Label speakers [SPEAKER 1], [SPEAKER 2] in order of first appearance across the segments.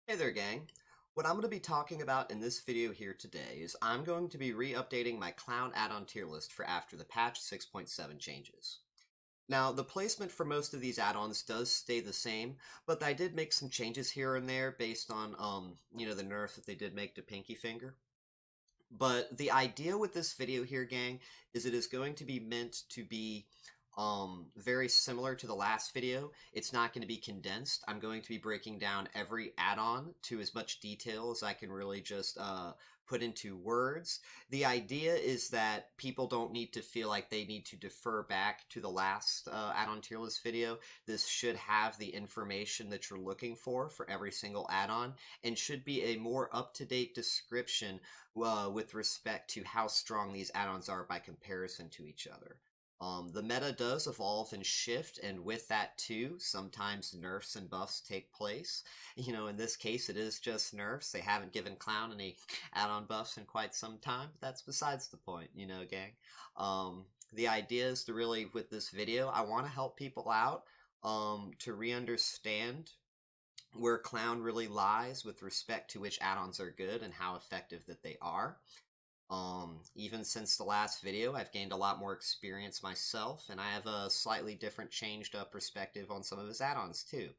[SPEAKER 1] Hey there, gang. What I'm going to be talking about in this video here today is I'm going to be re-updating my Clown add-on tier list for after the patch 6.7 changes. Now, the placement for most of these add-ons does stay the same, but I did make some changes here and there based on, the nerf that they did make to Pinkie Finger. But the idea with this video here, gang, is it is going to be meant to be very similar to the last video. It's not going to be condensed. I'm going to be breaking down every add-on to as much detail as I can really just put into words. The idea is that people don't need to feel like they need to defer back to the last add-on tier list video. This should have the information that you're looking for every single add-on, and should be a more up-to-date description with respect to how strong these add-ons are by comparison to each other. The meta does evolve and shift, and with that too, sometimes nerfs and buffs take place. In this case, it is just nerfs. They haven't given Clown any add-on buffs in quite some time. But that's besides the point, gang. The idea is to really, with this video, I want to help people out to re-understand where Clown really lies with respect to which add-ons are good and how effective that they are. Even since the last video, I've gained a lot more experience myself, and I have a slightly different changed up perspective on some of his add-ons too.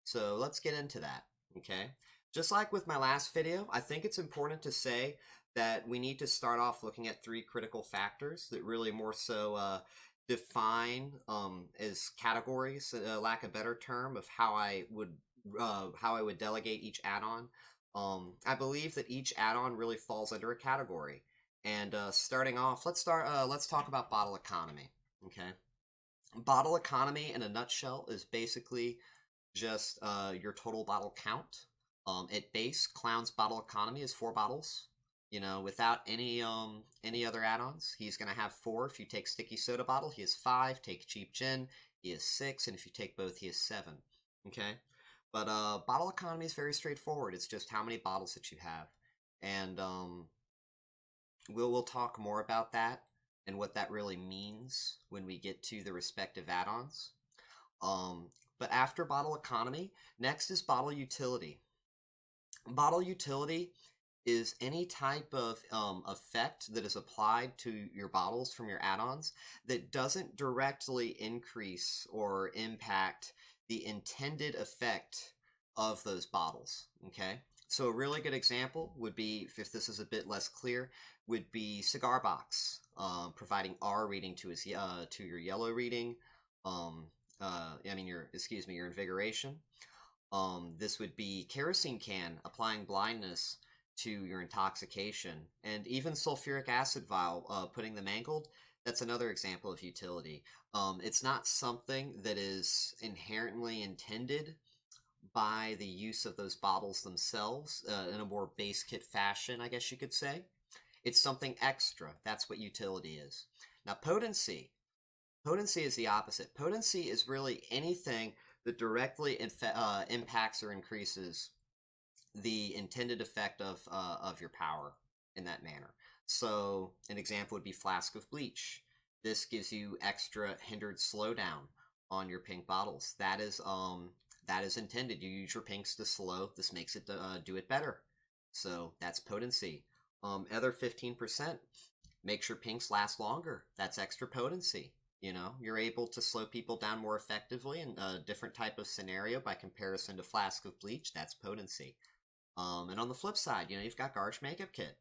[SPEAKER 1] So let's get into that, okay? Just like with my last video, I think it's important to say that we need to start off looking at three critical factors that really more so define as categories, lack of a better term, of how I would delegate each add-on. I believe that each add-on really falls under a category. And starting off, let's talk about bottle economy. Okay, bottle economy in a nutshell is basically just your total bottle count. At base, Clown's bottle economy is 4 bottles. Without any other add-ons, he's gonna have 4. If you take sticky soda bottle, he has 5. Take cheap gin, he has 6, and if you take both, he has 7. Okay, but bottle economy is very straightforward. It's just how many bottles that you have, and we'll talk more about that and what that really means when we get to the respective add-ons. But after bottle economy, next is bottle utility. Bottle utility is any type of effect that is applied to your bottles from your add-ons that doesn't directly increase or impact the intended effect of those bottles. Okay, so a really good example would be, if this is a bit less clear, would be Cigar Box, providing R reading to your yellow reading. Your invigoration. This would be Kerosene Can, applying blindness to your intoxication, and even Sulfuric Acid Vial, putting the mangled. That's another example of utility. It's not something that is inherently intended by the use of those bottles themselves in a more base kit fashion, I guess you could say. It's something extra. That's what utility is. Now, potency. Potency is the opposite. Potency is really anything that directly impacts or increases the intended effect of your power in that manner. So an example would be Flask of Bleach. This gives you extra hindered slowdown on your pink bottles. That is intended. You use your pinks to slow. This makes it do it better. So that's potency. Other 15% makes your pinks last longer. That's extra potency. You're able to slow people down more effectively in a different type of scenario by comparison to Flask of Bleach. That's potency. And on the flip side, you've got Garish Makeup Kit.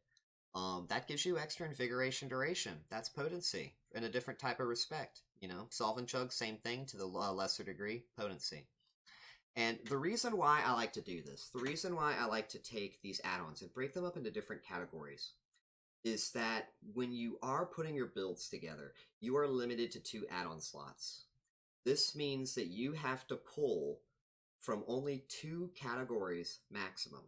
[SPEAKER 1] That gives you extra invigoration duration. That's potency in a different type of respect. Solvent Jug, same thing to the lesser degree, potency. And the reason why I like to do this, the reason why I like to take these add-ons and break them up into different categories, is that when you are putting your builds together, you are limited to 2 add-on slots. This means that you have to pull from only 2 categories maximum.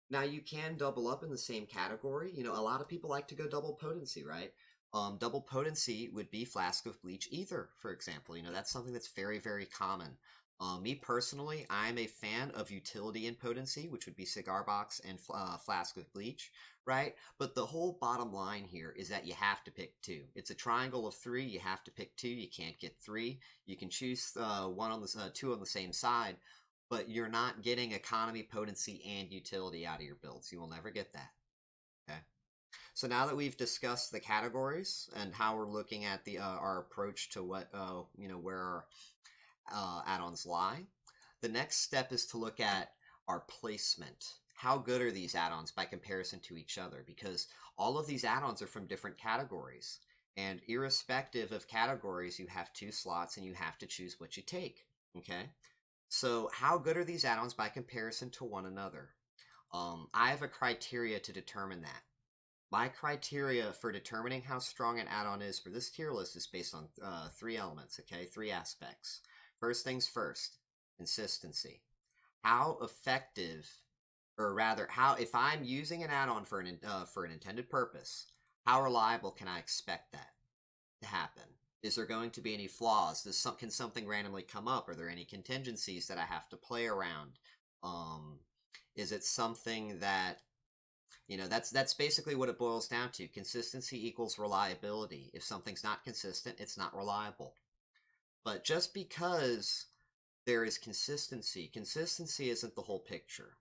[SPEAKER 1] Now, you can double up in the same category. A lot of people like to go double potency, right? Double potency would be Flask of Bleach Ether, for example. That's something that's very, very common. Me personally, I'm a fan of utility and potency, which would be Cigar Box and Flask of Bleach, right? But the whole bottom line here is that you have to pick 2. It's a triangle of 3. You have to pick 2. You can't get 3. You can choose 2 on the same side, but you're not getting economy, potency, and utility out of your builds. You will never get that. Okay. So now that we've discussed the categories and how we're looking at the our approach to what where our add-ons lie, the next step is to look at our placement. How good are these add-ons by comparison to each other? Because all of these add-ons are from different categories. And irrespective of categories, you have 2 slots and you have to choose what you take. Okay? So how good are these add-ons by comparison to one another? I have a criteria to determine that. My criteria for determining how strong an add-on is for this tier list is based on 3 elements, okay? 3 aspects. First things first, consistency. How effective, or rather, if I'm using an add-on for an intended purpose, how reliable can I expect that to happen? Is there going to be any flaws? Can something randomly come up? Are there any contingencies that I have to play around? Is it something that, that's basically what it boils down to. Consistency equals reliability. If something's not consistent, it's not reliable. But just because there is consistency isn't the whole picture.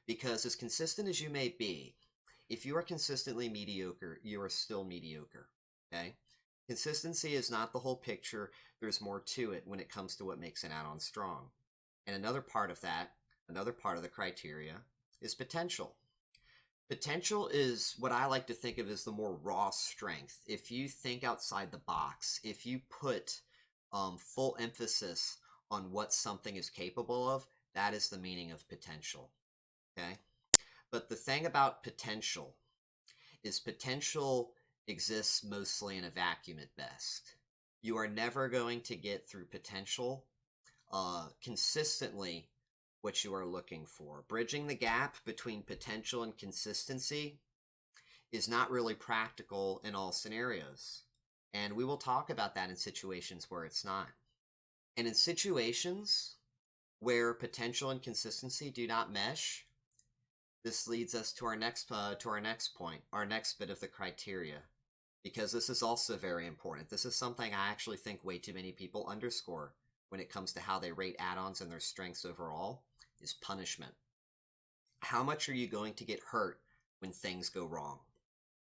[SPEAKER 1] Because as consistent as you may be, if you are consistently mediocre, you are still mediocre, okay? Consistency is not the whole picture. There's more to it when it comes to what makes an add-on strong. And another part of the criteria is potential. Potential is what I like to think of as the more raw strength. If you think outside the box, if you put full emphasis on what something is capable of, that is the meaning of potential, okay? But the thing about potential is potential exists mostly in a vacuum at best. You are never going to get through potential consistently what you are looking for. Bridging the gap between potential and consistency is not really practical in all scenarios. And we will talk about that in situations where it's not. And in situations where potential and consistency do not mesh, this leads us to our next point, our next bit of the criteria, because this is also very important. This is something I actually think way too many people underscore when it comes to how they rate add-ons and their strengths overall, is punishment. How much are you going to get hurt when things go wrong?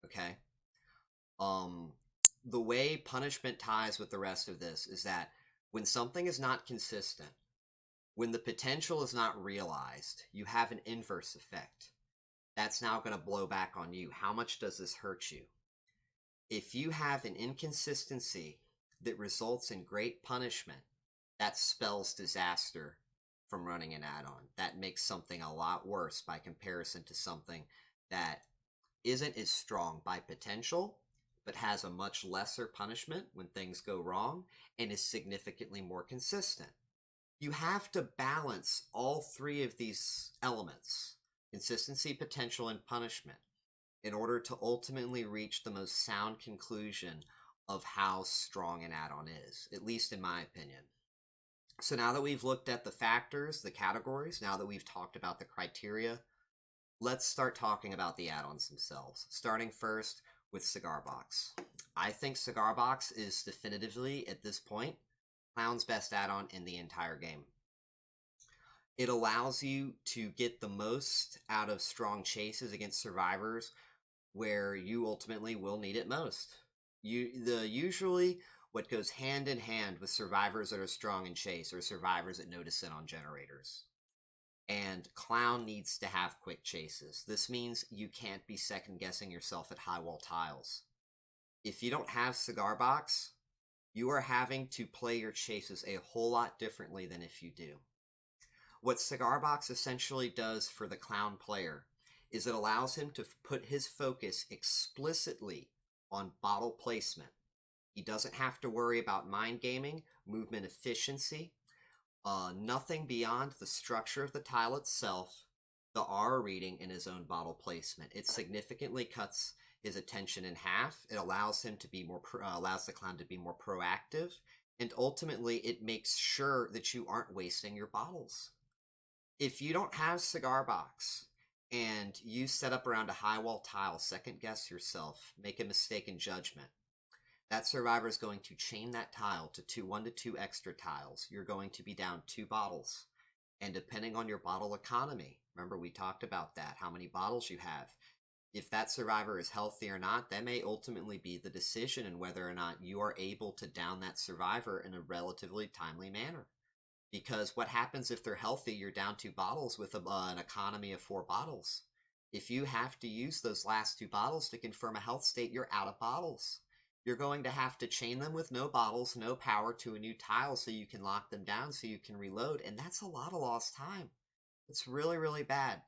[SPEAKER 1] Okay? The way punishment ties with the rest of this is that when something is not consistent, when the potential is not realized, you have an inverse effect. That's now going to blow back on you. How much does this hurt you? If you have an inconsistency that results in great punishment, that spells disaster from running an add-on. That makes something a lot worse by comparison to something that isn't as strong by potential, but has a much lesser punishment when things go wrong, and is significantly more consistent. You have to balance all 3 of these elements, consistency, potential, and punishment, in order to ultimately reach the most sound conclusion of how strong an add-on is, at least in my opinion. So now that we've looked at the factors, the categories, now that we've talked about the criteria, let's start talking about the add-ons themselves, starting first with Cigar Box. I think Cigar Box is definitively, at this point, Clown's best add-on in the entire game. It allows you to get the most out of strong chases against survivors where you ultimately will need it most. Usually what goes hand in hand with survivors that are strong in chase are survivors that notice it on generators. And Clown needs to have quick chases. This means you can't be second guessing yourself at high wall tiles. If you don't have Cigar Box, you are having to play your chases a whole lot differently than if you do. What Cigar Box essentially does for the Clown player is it allows him to put his focus explicitly on bottle placement. He doesn't have to worry about mind gaming, movement efficiency, nothing beyond the structure of the tile itself, the R reading, in his own bottle placement. It significantly cuts his attention in half. It allows him to be allows the Clown to be more proactive, and ultimately it makes sure that you aren't wasting your bottles. If you don't have Cigar Box and you set up around a high wall tile, second guess yourself, make a mistake in judgment, that survivor is going to chain that tile to 1 to 2 extra tiles. You're going to be down 2 bottles. And depending on your bottle economy, remember we talked about that, how many bottles you have. If that survivor is healthy or not, that may ultimately be the decision in whether or not you are able to down that survivor in a relatively timely manner. Because what happens if they're healthy, you're down 2 bottles with an economy of 4 bottles. If you have to use those last 2 bottles to confirm a health state, you're out of bottles. You're going to have to chain them with no bottles, no power to a new tile so you can lock them down so you can reload, and that's a lot of lost time. It's really, really bad.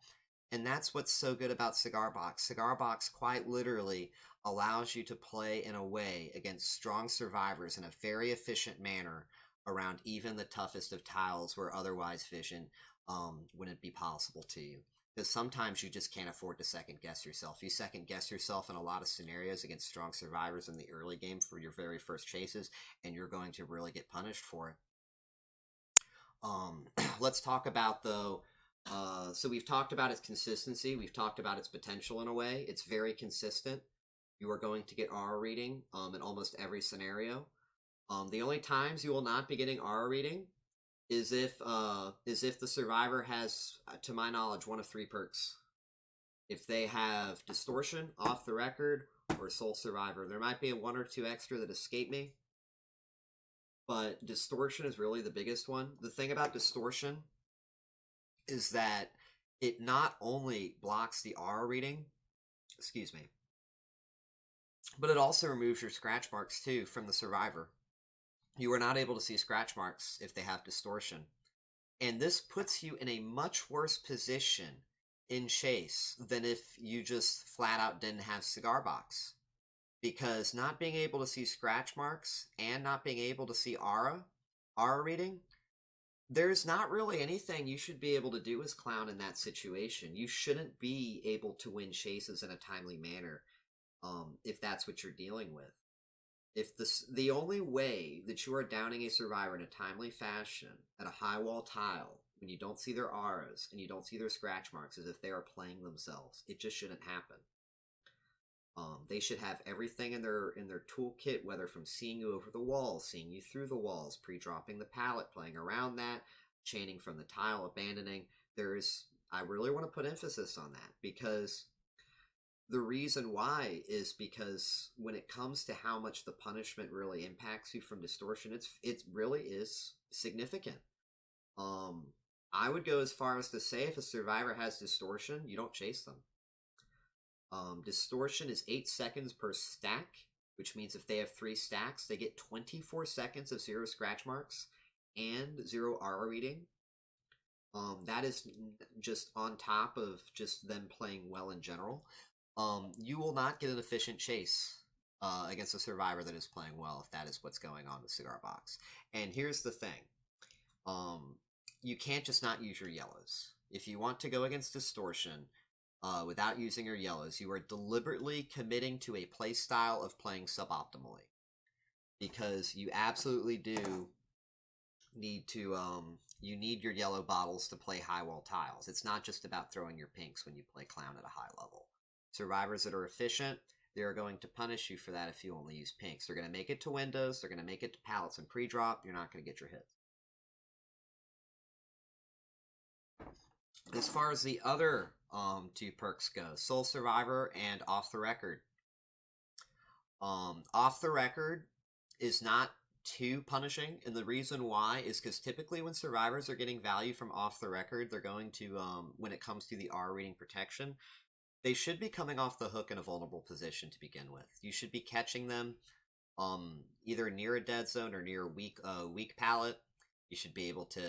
[SPEAKER 1] And that's what's so good about Cigar Box. Cigar Box quite literally allows you to play in a way against strong survivors in a very efficient manner around even the toughest of tiles where otherwise vision wouldn't be possible to you. Because sometimes you just can't afford to second guess yourself. You second guess yourself in a lot of scenarios against strong survivors in the early game for your very first chases, and you're going to really get punished for it. Let's talk about, though, so we've talked about its consistency. We've talked about its potential in a way. It's very consistent. You are going to get aura reading in almost every scenario. The only times you will not be getting aura reading is if the survivor has, to my knowledge, one of 3 perks. If they have Distortion, Off the Record, or Soul Survivor. There might be 1 or 2 extra that escape me, but Distortion is really the biggest one. The thing about Distortion is that it not only blocks the aura reading, excuse me, but it also removes your scratch marks too from the survivor. You are not able to see scratch marks if they have Distortion. And this puts you in a much worse position in chase than if you just flat out didn't have Cigar Box. Because not being able to see scratch marks and not being able to see aura reading, there's not really anything you should be able to do as Clown in that situation. You shouldn't be able to win chases in a timely manner if that's what you're dealing with. If the only way that you are downing a survivor in a timely fashion at a high wall tile, when you don't see their auras and you don't see their scratch marks, is if they are playing themselves. It just shouldn't happen. They should have everything in their toolkit, whether from seeing you over the walls, seeing you through the walls, pre-dropping the pallet, playing around that, chaining from the tile, abandoning. I really want to put emphasis on that, because the reason why is because when it comes to how much the punishment really impacts you from Distortion, it really is significant. I would go as far as to say if a survivor has Distortion, you don't chase them. Distortion is 8 seconds per stack, which means if they have 3 stacks, they get 24 seconds of 0 scratch marks and 0 aura reading. That is just on top of just them playing well in general. You will not get an efficient chase against a survivor that is playing well if that is what's going on with Cigar Box. And here's the thing. You can't just not use your yellows. If you want to go against Distortion without using your yellows, you are deliberately committing to a play style of playing suboptimally. Because you absolutely do need to, you need your yellow bottles to play high wall tiles. It's not just about throwing your pinks when you play Clown at a high level. Survivors that are efficient, they're going to punish you for that if you only use pinks. They're going to make it to windows, they're going to make it to pallets and pre-drop, you're not going to get your hits. As far as the other 2 perks go, Soul Survivor and Off the Record. Off the Record is not too punishing, and the reason why is because typically when survivors are getting value from Off the Record, they're going to, when it comes to the R reading protection, they should be coming off the hook in a vulnerable position to begin with. You should be catching them either near a dead zone or near a weak pallet. You should be able to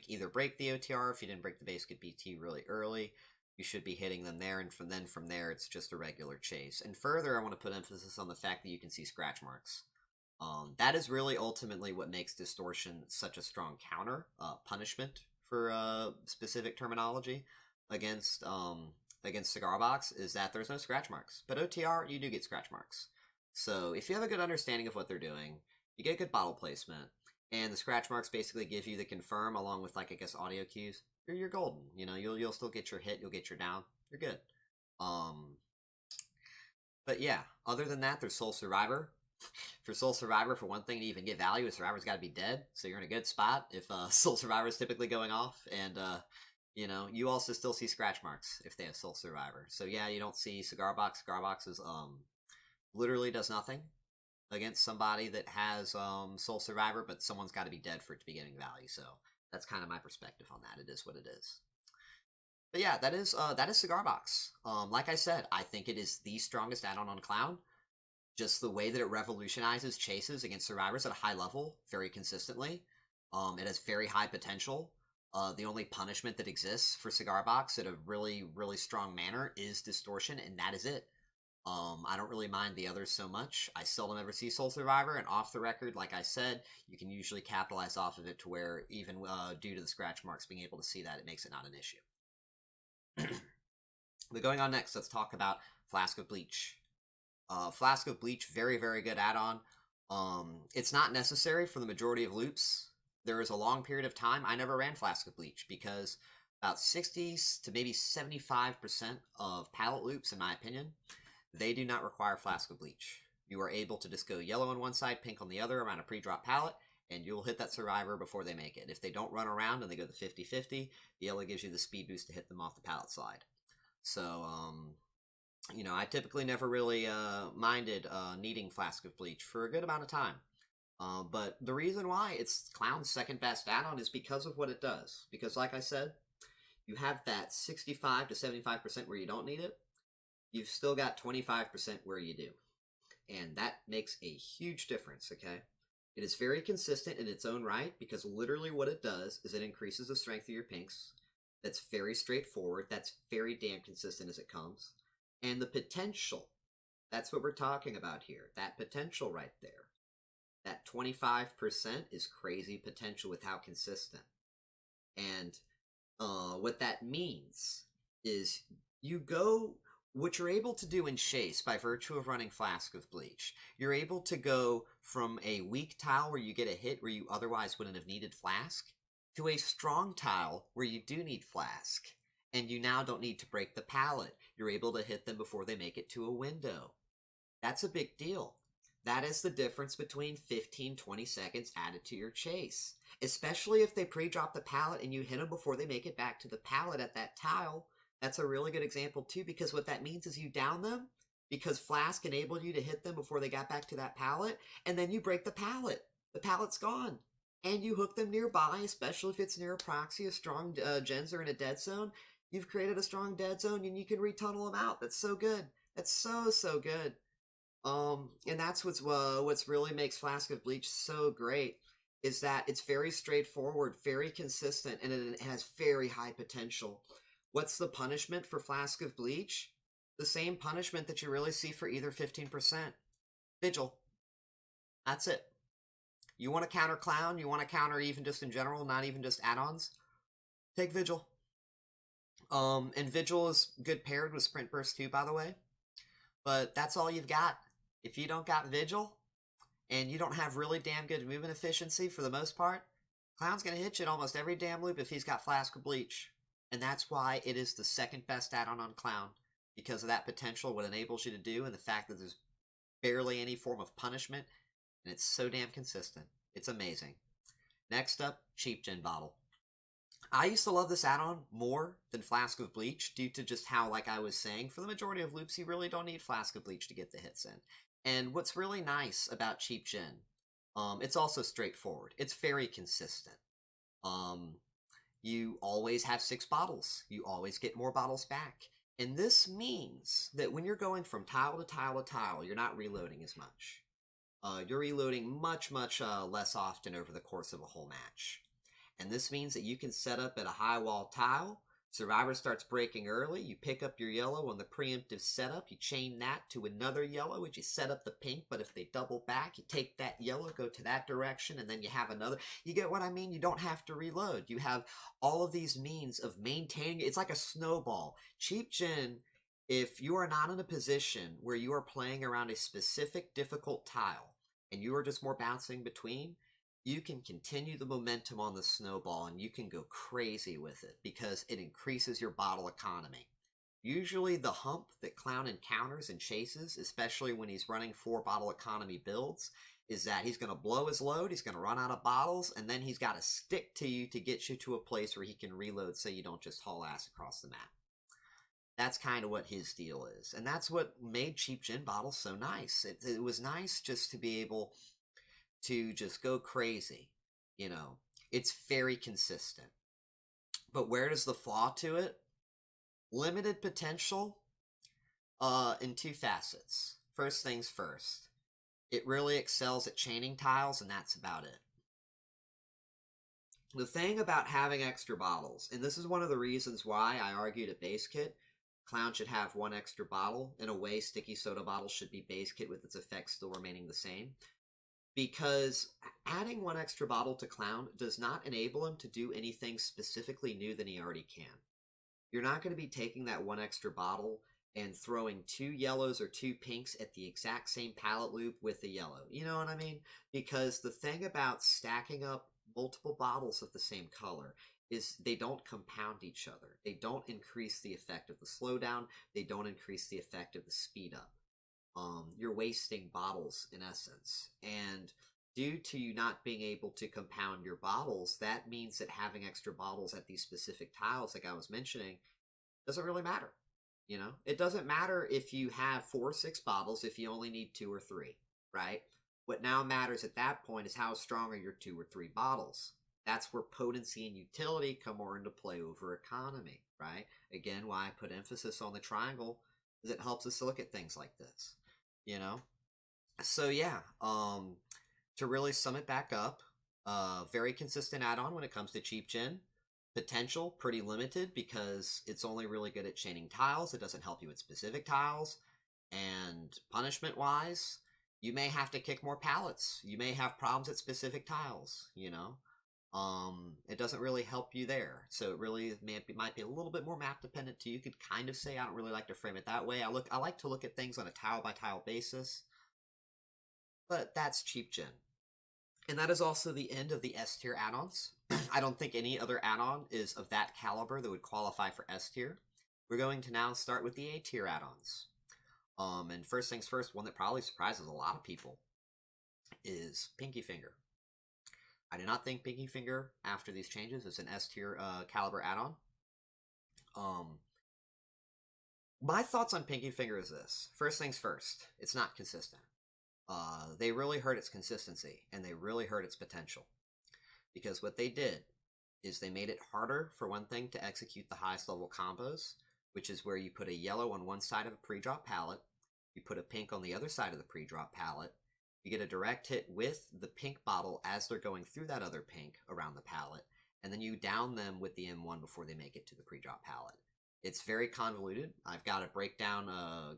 [SPEAKER 1] either break the OTR if you didn't break the base, get BT really early. You should be hitting them there, and from there it's just a regular chase. And further, I want to put emphasis on the fact that you can see scratch marks. That is really ultimately what makes Distortion such a strong counter punishment for specific terminology against Cigar Box, is that there's no scratch marks. But OTR, you do get scratch marks. So if you have a good understanding of what they're doing, you get good bottle placement, and the scratch marks basically give you the confirm along with, like, I guess, audio cues, you're golden. You know, you'll still get your hit, you'll get your down, you're good. But yeah, other than that, there's Soul Survivor. For Soul Survivor, for one thing to even get value, a survivor's got to be dead, so you're in a good spot if Soul Survivor is typically going off, and you know, you also still see scratch marks if they have Soul Survivor. So yeah, you don't see Cigar Box. Cigar Box is literally does nothing against somebody that has Soul Survivor, but someone's got to be dead for it to be getting value. So that's kind of my perspective on that. It is what it is. But yeah, that is Cigar Box. Like I said, I think it is the strongest add-on on Clown. Just the way that it revolutionizes chases against survivors at a high level very consistently. It has very high potential. The only punishment that exists for Cigar Box in a really, really strong manner is distortion, and that is it. I don't really mind the others so much. I seldom ever see Soul Survivor, and off the record, like I said, you can usually capitalize off of it to where even due to the scratch marks being able to see that, it makes it not an issue. But going on next, let's talk about Flask of Bleach. Flask of Bleach, very, very good add-on. It's not necessary for the majority of loops. There is a long period of time I never ran Flask of Bleach because about 60 to maybe 75% of palette loops, in my opinion, they do not require Flask of Bleach. You are able to just go yellow on one side, pink on the other around a pre-drop palette, and you'll hit that survivor before they make it. If they don't run around and they go the 50-50, the yellow gives you the speed boost to hit them off the palette slide. So, you know, I typically never really minded needing Flask of Bleach for a good amount of time. But the reason why it's Clown's second best add-on is because of what it does. Because like I said, you have that 65 to 75% where you don't need it. You've still got 25% where you do. And that makes a huge difference, okay? It is very consistent in its own right because literally what it does is it increases the strength of your pinks. That's very straightforward. That's very damn consistent as it comes. And the potential, that's what we're talking about here. That potential right there. That 25% is crazy potential with how consistent. And what that means is you go, what you're able to do in Chase by virtue of running Flask of Bleach, you're able to go from a weak tile where you get a hit where you otherwise wouldn't have needed Flask to a strong tile where you do need Flask. And you now don't need to break the palette. You're able to hit them before they make it to a window. That's a big deal. That is the difference between 15-20 seconds added to your chase. Especially if they pre-drop the palette and you hit them before they make it back to the palette at that tile. That's a really good example too, because what that means is you down them because Flask enabled you to hit them before they got back to that palette, and then you break the palette. The palette's gone. And you hook them nearby, especially if it's near a proxy, a strong gens are in a dead zone. You've created a strong dead zone and you can retunnel them out. That's so good. That's so good. And that's what's really makes Flask of Bleach so great is that it's very straightforward, very consistent, and it has very high potential. What's the punishment for Flask of Bleach? The same punishment that you really see for either 15%. Vigil. That's it. You want to counter Clown, you want to counter even just in general, not even just add-ons, take Vigil. And Vigil is good paired with Sprint Burst too, by the way. But that's all you've got. If you don't got Vigil, and you don't have really damn good movement efficiency for the most part, Clown's going to hit you in almost every damn loop if he's got Flask of Bleach. And that's why it is the second best add-on on Clown. Because of that potential, what it enables you to do, and the fact that there's barely any form of punishment, and it's so damn consistent. It's amazing. Next up, Cheap Gin Bottle. I used to love this add-on more than Flask of Bleach due to just how, like I was saying, for the majority of loops, you really don't need Flask of Bleach to get the hits in. And what's really nice about Cheap Gin, it's also straightforward. It's very consistent. You always have 6 bottles. You always get more bottles back. And this means that when you're going from tile to tile to tile, you're not reloading as much. You're reloading much less often over the course of a whole match. And this means that you can set up at a high wall tile, Survivor starts breaking early, you pick up your yellow on the preemptive setup, you chain that to another yellow as you set up the pink, but if they double back, you take that yellow, go to that direction, and then you have another. You get what I mean? You don't have to reload. You have all of these means of maintaining. It's like a snowball. Cheap Gin, if you are not in a position where you are playing around a specific difficult tile, and you are just more bouncing between, you can continue the momentum on the snowball and you can go crazy with it because it increases your bottle economy. Usually the hump that Clown encounters and chases, especially when he's running 4-bottle economy builds, is that he's going to blow his load, he's going to run out of bottles, and then he's got to stick to you to get you to a place where he can reload so you don't just haul ass across the map. That's kind of what his deal is. And that's what made cheap gin bottles so nice. It was nice just to be able to just go crazy. You know, it's very consistent. But where does the flaw to it? Limited potential in 2 facets. First things first. It really excels at chaining tiles, and that's about it. The thing about having extra bottles, and this is one of the reasons why I argued at base kit, Clown should have 1 extra bottle. In a way, Sticky Soda Bottle should be base kit with its effects still remaining the same. Because adding 1 extra bottle to Clown does not enable him to do anything specifically new than he already can. You're not going to be taking that 1 extra bottle and throwing 2 yellows or 2 pinks at the exact same palette loop with a yellow. You know what I mean? Because the thing about stacking up multiple bottles of the same color is they don't compound each other. They don't increase the effect of the slowdown. They don't increase the effect of the speed up. You're wasting bottles in essence. And due to you not being able to compound your bottles, that means that having extra bottles at these specific tiles, like I was mentioning, doesn't really matter. You know, it doesn't matter if you have 4 or 6 bottles if you only need 2 or 3, right? What now matters at that point is how strong are your 2 or 3 bottles. That's where potency and utility come more into play over economy, right? Again, why I put emphasis on the triangle is it helps us look at things like this, you know? So yeah, to really sum it back up, very consistent add-on when it comes to cheap gin. Potential, pretty limited because it's only really good at chaining tiles. It doesn't help you with specific tiles. And punishment-wise, you may have to kick more pallets. You may have problems at specific tiles, you know? It doesn't really help you there. So it really might be a little bit more map dependent too. You could kind of say, I don't really like to frame it that way. I like to look at things on a tile by tile basis. But that's cheap gin. And that is also the end of the S tier add-ons. I don't think any other add-on is of that caliber that would qualify for S tier. We're going to now start with the A tier add-ons. And first things first, one that probably surprises a lot of people is Pinkie Finger. I do not think Pinkie Finger, after these changes, is an S tier caliber add-on. My thoughts on Pinkie Finger is this. First things first, it's not consistent. They really hurt its consistency, and they really hurt its potential. Because what they did is they made it harder, for one thing, to execute the highest level combos, which is where you put a yellow on one side of a pre-drop palette, you put a pink on the other side of the pre-drop palette, you get a direct hit with the pink bottle as they're going through that other pink around the palette, and then you down them with the M1 before they make it to the pre-drop palette. It's very convoluted. I've got a breakdown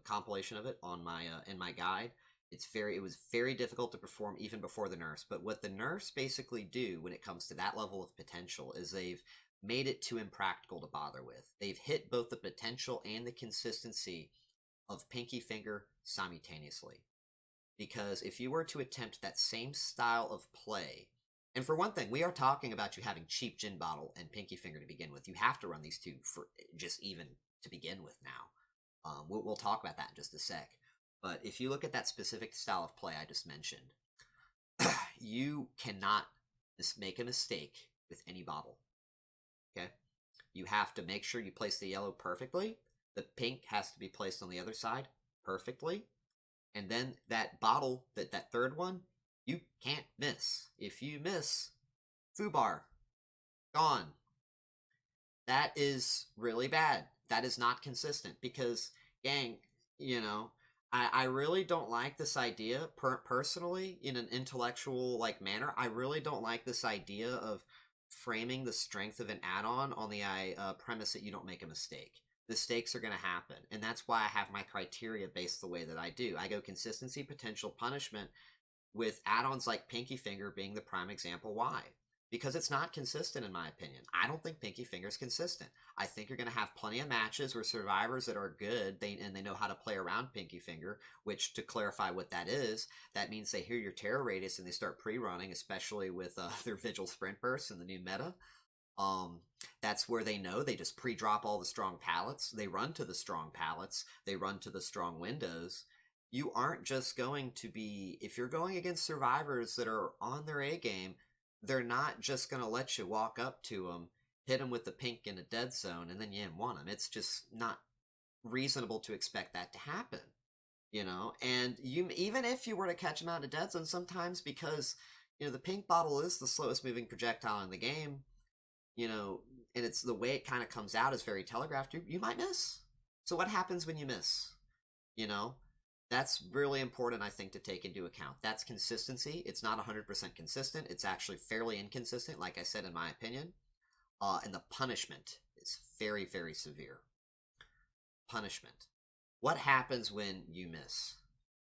[SPEAKER 1] compilation of it on my in my guide. It was very difficult to perform even before the nerfs, but what the nerfs basically do when it comes to that level of potential is they've made it too impractical to bother with. They've hit both the potential and the consistency of Pinkie Finger simultaneously. Because if you were to attempt that same style of play, and for one thing, we are talking about you having cheap gin bottle and Pinkie Finger to begin with. You have to run these two for just even to begin with now. We'll talk about that in just a sec. But if you look at that specific style of play I just mentioned, you cannot make a mistake with any bottle. Okay? You have to make sure you place the yellow perfectly. The pink has to be placed on the other side perfectly. And then that bottle, that third one, you can't miss. If you miss, foobar, gone. That is really bad. That is not consistent because, gang, you know, I really don't like this idea, personally, in an intellectual manner. I really don't like this idea of framing the strength of an add-on on the premise that you don't make a mistake. Mistakes are going to happen, and that's why I have my criteria based the way that I do. I go consistency, potential, punishment, with add-ons like Pinkie Finger being the prime example why. Because it's not consistent in my opinion. I don't think Pinkie Finger is consistent. I think you're going to have plenty of matches where survivors that are good, and they know how to play around Pinkie Finger, which, to clarify what that is, that means they hear your terror radius and they start pre-running, especially with their Vigil Sprint Bursts in the new meta. That's where they know they just pre-drop all the strong pallets. They run to the strong pallets. They run to the strong windows. You aren't just going to be, if you're going against survivors that are on their A game, they're not just going to let you walk up to them, hit them with the pink in a dead zone, and then you M1 them. It's just not reasonable to expect that to happen, you know? And you, even if you were to catch them out in a dead zone, sometimes because, you know, the pink bottle is the slowest moving projectile in the game, you know, and it's the way it kind of comes out is very telegraphed. You might miss. So what happens when you miss? You know, that's really important, I think, to take into account. That's consistency. It's not 100% consistent. It's actually fairly inconsistent, like I said, in my opinion. And the punishment is very, very severe. Punishment. What happens when you miss?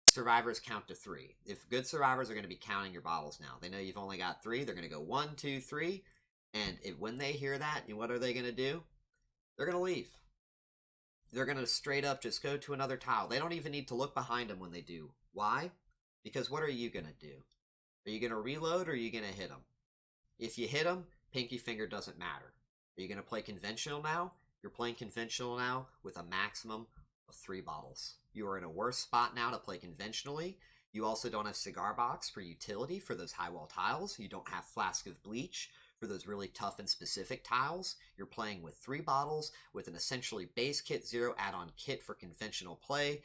[SPEAKER 1] Survivors count to 3. If good survivors are going to be counting your bottles now, they know you've only got 3. They're going to go 1, 2, 3. And when they hear that, what are they going to do? They're going to leave. They're going to straight up just go to another tile. They don't even need to look behind them when they do. Why? Because what are you going to do? Are you going to reload or are you going to hit them? If you hit them, Pinkie Finger doesn't matter. Are you going to play conventional now? You're playing conventional now with a maximum of 3 bottles. You are in a worse spot now to play conventionally. You also don't have Cigar Box for utility for those high wall tiles. You don't have Flask of Bleach for those really tough and specific tiles. You're playing with 3 bottles with an essentially base kit, 0 add-on kit for conventional play.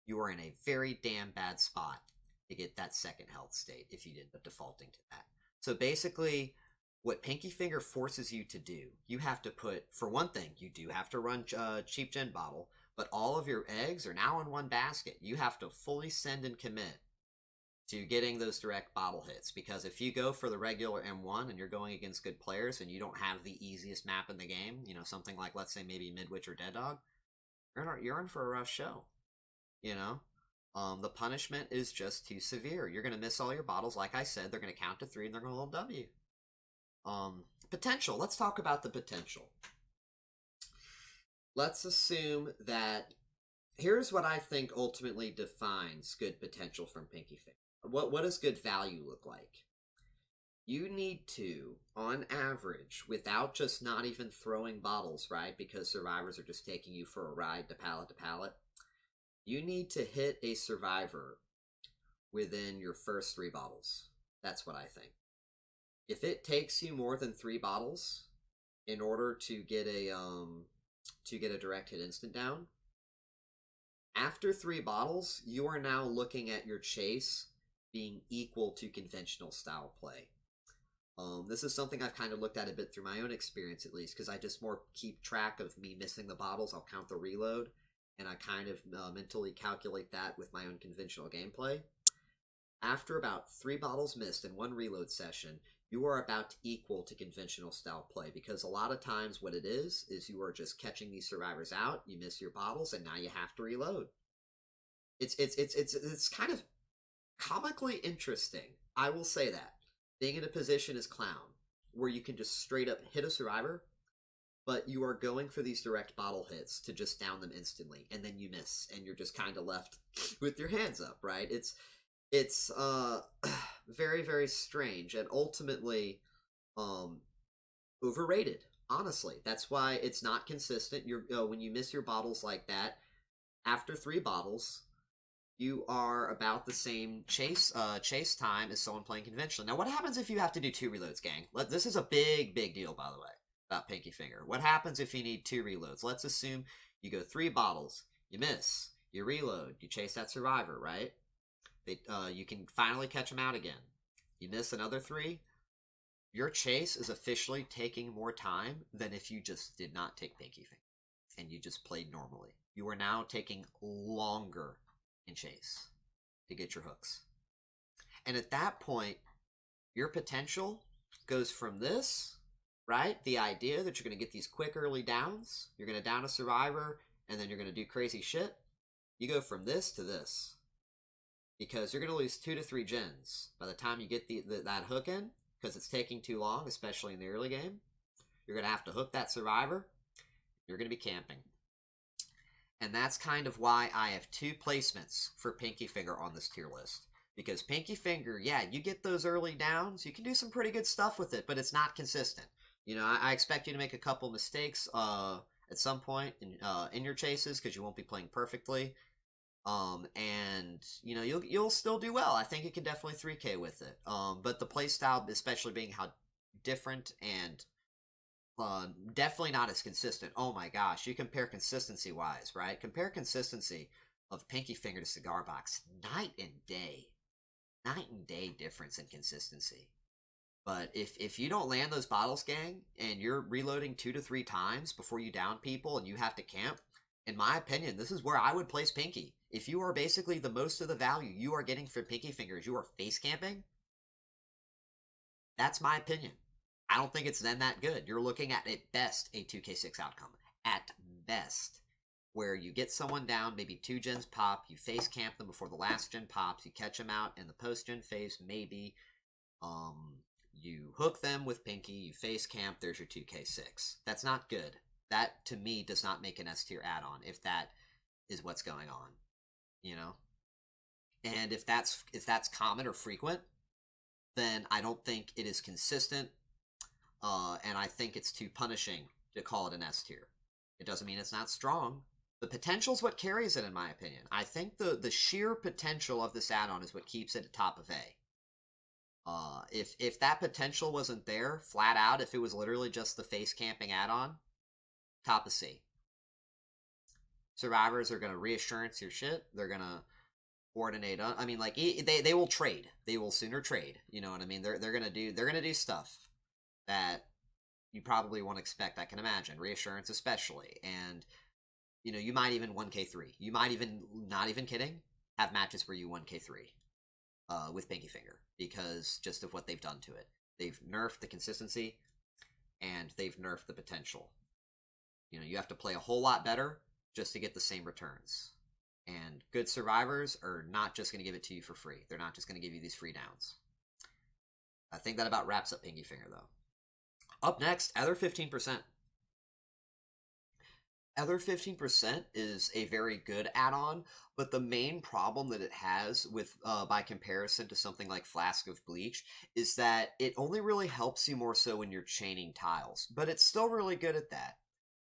[SPEAKER 1] You are in a very damn bad spot to get that second health state if you end up defaulting to that. So basically, what Pinkie Finger forces you to do, you have to put, for one thing, you do have to run cheap gen bottle, but all of your eggs are now in one basket. You have to fully send and commit to getting those direct bottle hits, because if you go for the regular M1 and you're going against good players and you don't have the easiest map in the game, you know, something like, let's say, maybe Midwich or Dead Dog, you're in for a rough show, you know? The punishment is just too severe. You're going to miss all your bottles. Like I said, they're going to count to 3 and they're going to hold W. Potential. Let's talk about the potential. Let's assume that here's what I think ultimately defines good potential from Pinkie Finger. What does good value look like? You need to, on average, without just not even throwing bottles, right? Because survivors are just taking you for a ride to pallet, you need to hit a survivor within your first 3 bottles. That's what I think. If it takes you more than 3 bottles in order to get a direct hit instant down, after 3 bottles, you are now looking at your chase being equal to conventional style play. This is something I've kind of looked at a bit through my own experience, at least, because I just more keep track of me missing the bottles. I'll count the reload, and I kind of mentally calculate that with my own conventional gameplay. After about 3 bottles missed in 1 reload session, you are about equal to conventional style play, because a lot of times what it is you are just catching these survivors out, you miss your bottles, and now you have to reload. It's kind of comically interesting. I will say that. Being in a position as Clown, where you can just straight up hit a survivor, but you are going for these direct bottle hits to just down them instantly, and then you miss, and you're just kind of left with your hands up, right? It's very, very strange, and ultimately overrated, honestly. That's why it's not consistent. When you miss your bottles like that, after 3 bottles, you are about the same chase time as someone playing conventionally. Now, what happens if you have to do 2 reloads, gang? This is a big, big deal, by the way, about Pinkie Finger. What happens if you need 2 reloads? Let's assume you go 3 bottles, you miss, you reload, you chase that survivor, right? You can finally catch them out again. You miss another 3. Your chase is officially taking more time than if you just did not take Pinkie Finger and you just played normally. You are now taking longer in chase to get your hooks. And at that point, your potential goes from this, right? The idea that you're going to get these quick early downs, you're going to down a survivor, and then you're going to do crazy shit. You go from this to this. Because you're going to lose 2 to 3 gens by the time you get that hook in, because it's taking too long, especially in the early game. You're going to have to hook that survivor. You're going to be camping. And that's kind of why I have 2 placements for Pinkie Finger on this tier list. Because Pinkie Finger, yeah, you get those early downs. You can do some pretty good stuff with it, but it's not consistent. You know, I expect you to make a couple mistakes at some point in your chases because you won't be playing perfectly. And you know you'll still do well. I think you can definitely 3K with it. But the play style, especially being how different and definitely not as consistent. Oh my gosh, you compare consistency wise, right? Compare consistency of Pinkie Finger to Cigar Box, night and day difference in consistency. But if you don't land those bottles, gang, and you're reloading 2 to 3 times before you down people and you have to camp, in my opinion, this is where I would place Pinkie. If you are basically the most of the value you are getting from Pinkie Fingers, you are face camping. That's my opinion. I don't think it's then that good. You're looking at best a 2K6 outcome. At best. Where you get someone down, maybe 2 gens pop, you face camp them before the last gen pops, you catch them out in the post gen phase, maybe. You hook them with Pinkie, you face camp, there's your 2K6. That's not good. That, to me, does not make an S tier add-on, if that is what's going on. You know? And if that's common or frequent, then I don't think it is consistent, and I think it's too punishing to call it an S tier. It doesn't mean it's not strong. The potential is what carries it, in my opinion. I think the sheer potential of this add-on is what keeps it at top of A. If that potential wasn't there, flat out, if it was literally just the face camping add-on, top of C. Survivors are going to reassurance your shit. They're going to coordinate. I mean, like, they will trade. They will sooner trade. You know what I mean? They're going to do stuff that you probably won't expect, I can imagine. Reassurance especially. And, you know, you might even 1K3. You might even, not even kidding, have matches where you 1K3 with Pinkie Finger because just of what they've done to it. They've nerfed the consistency and they've nerfed the potential. You know, you have to play a whole lot better just to get the same returns. And good survivors are not just going to give it to you for free. They're not just going to give you these free downs. I think that about wraps up Pinkie Finger, though. Up next, Other 15%. Other 15% is a very good add-on, but the main problem that it has with, by comparison to something like Flask of Bleach, is that it only really helps you more so when you're chaining tiles, but it's still really good at that.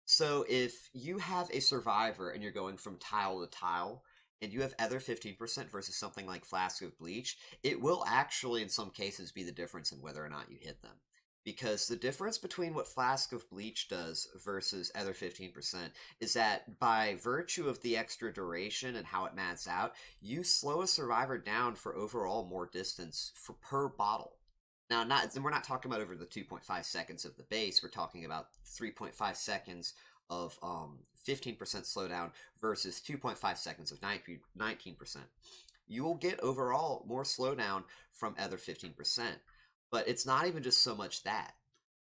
[SPEAKER 1] So if you have a survivor and you're going from tile to tile, and you have Other 15% versus something like Flask of Bleach, it will actually in some cases be the difference in whether or not you hit them. Because the difference between what Flask of Bleach does versus Other 15% is that by virtue of the extra duration and how it maths out, you slow a survivor down for overall more distance per bottle. Now, we're not talking about over the 2.5 seconds of the base, we're talking about 3.5 seconds of 15% slowdown versus 2.5 seconds of 19%. You will get overall more slowdown from Other 15%. But it's not even just so much that.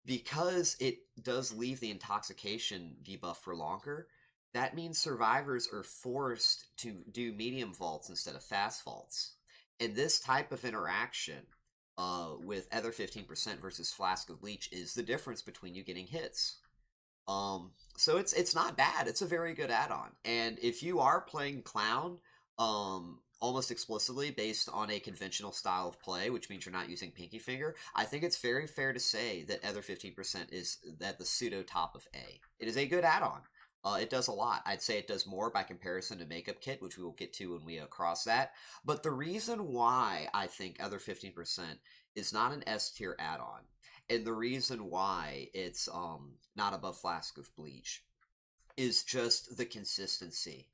[SPEAKER 1] Because it does leave the intoxication debuff for longer, that means survivors are forced to do medium vaults instead of fast vaults. And this type of interaction with Other 15% versus Flask of Bleach is the difference between you getting hits. So it's not bad. It's a very good add-on. And if you are playing Clown, almost explicitly based on a conventional style of play, which means you're not using Pinkie Finger, I think it's very fair to say that Other 15% is at the pseudo top of A. It is a good add-on. It does a lot. I'd say it does more by comparison to Makeup Kit, which we will get to when we cross that. But the reason why I think Other 15% is not an S tier add-on, and the reason why it's not above Flask of Bleach, is just the consistency.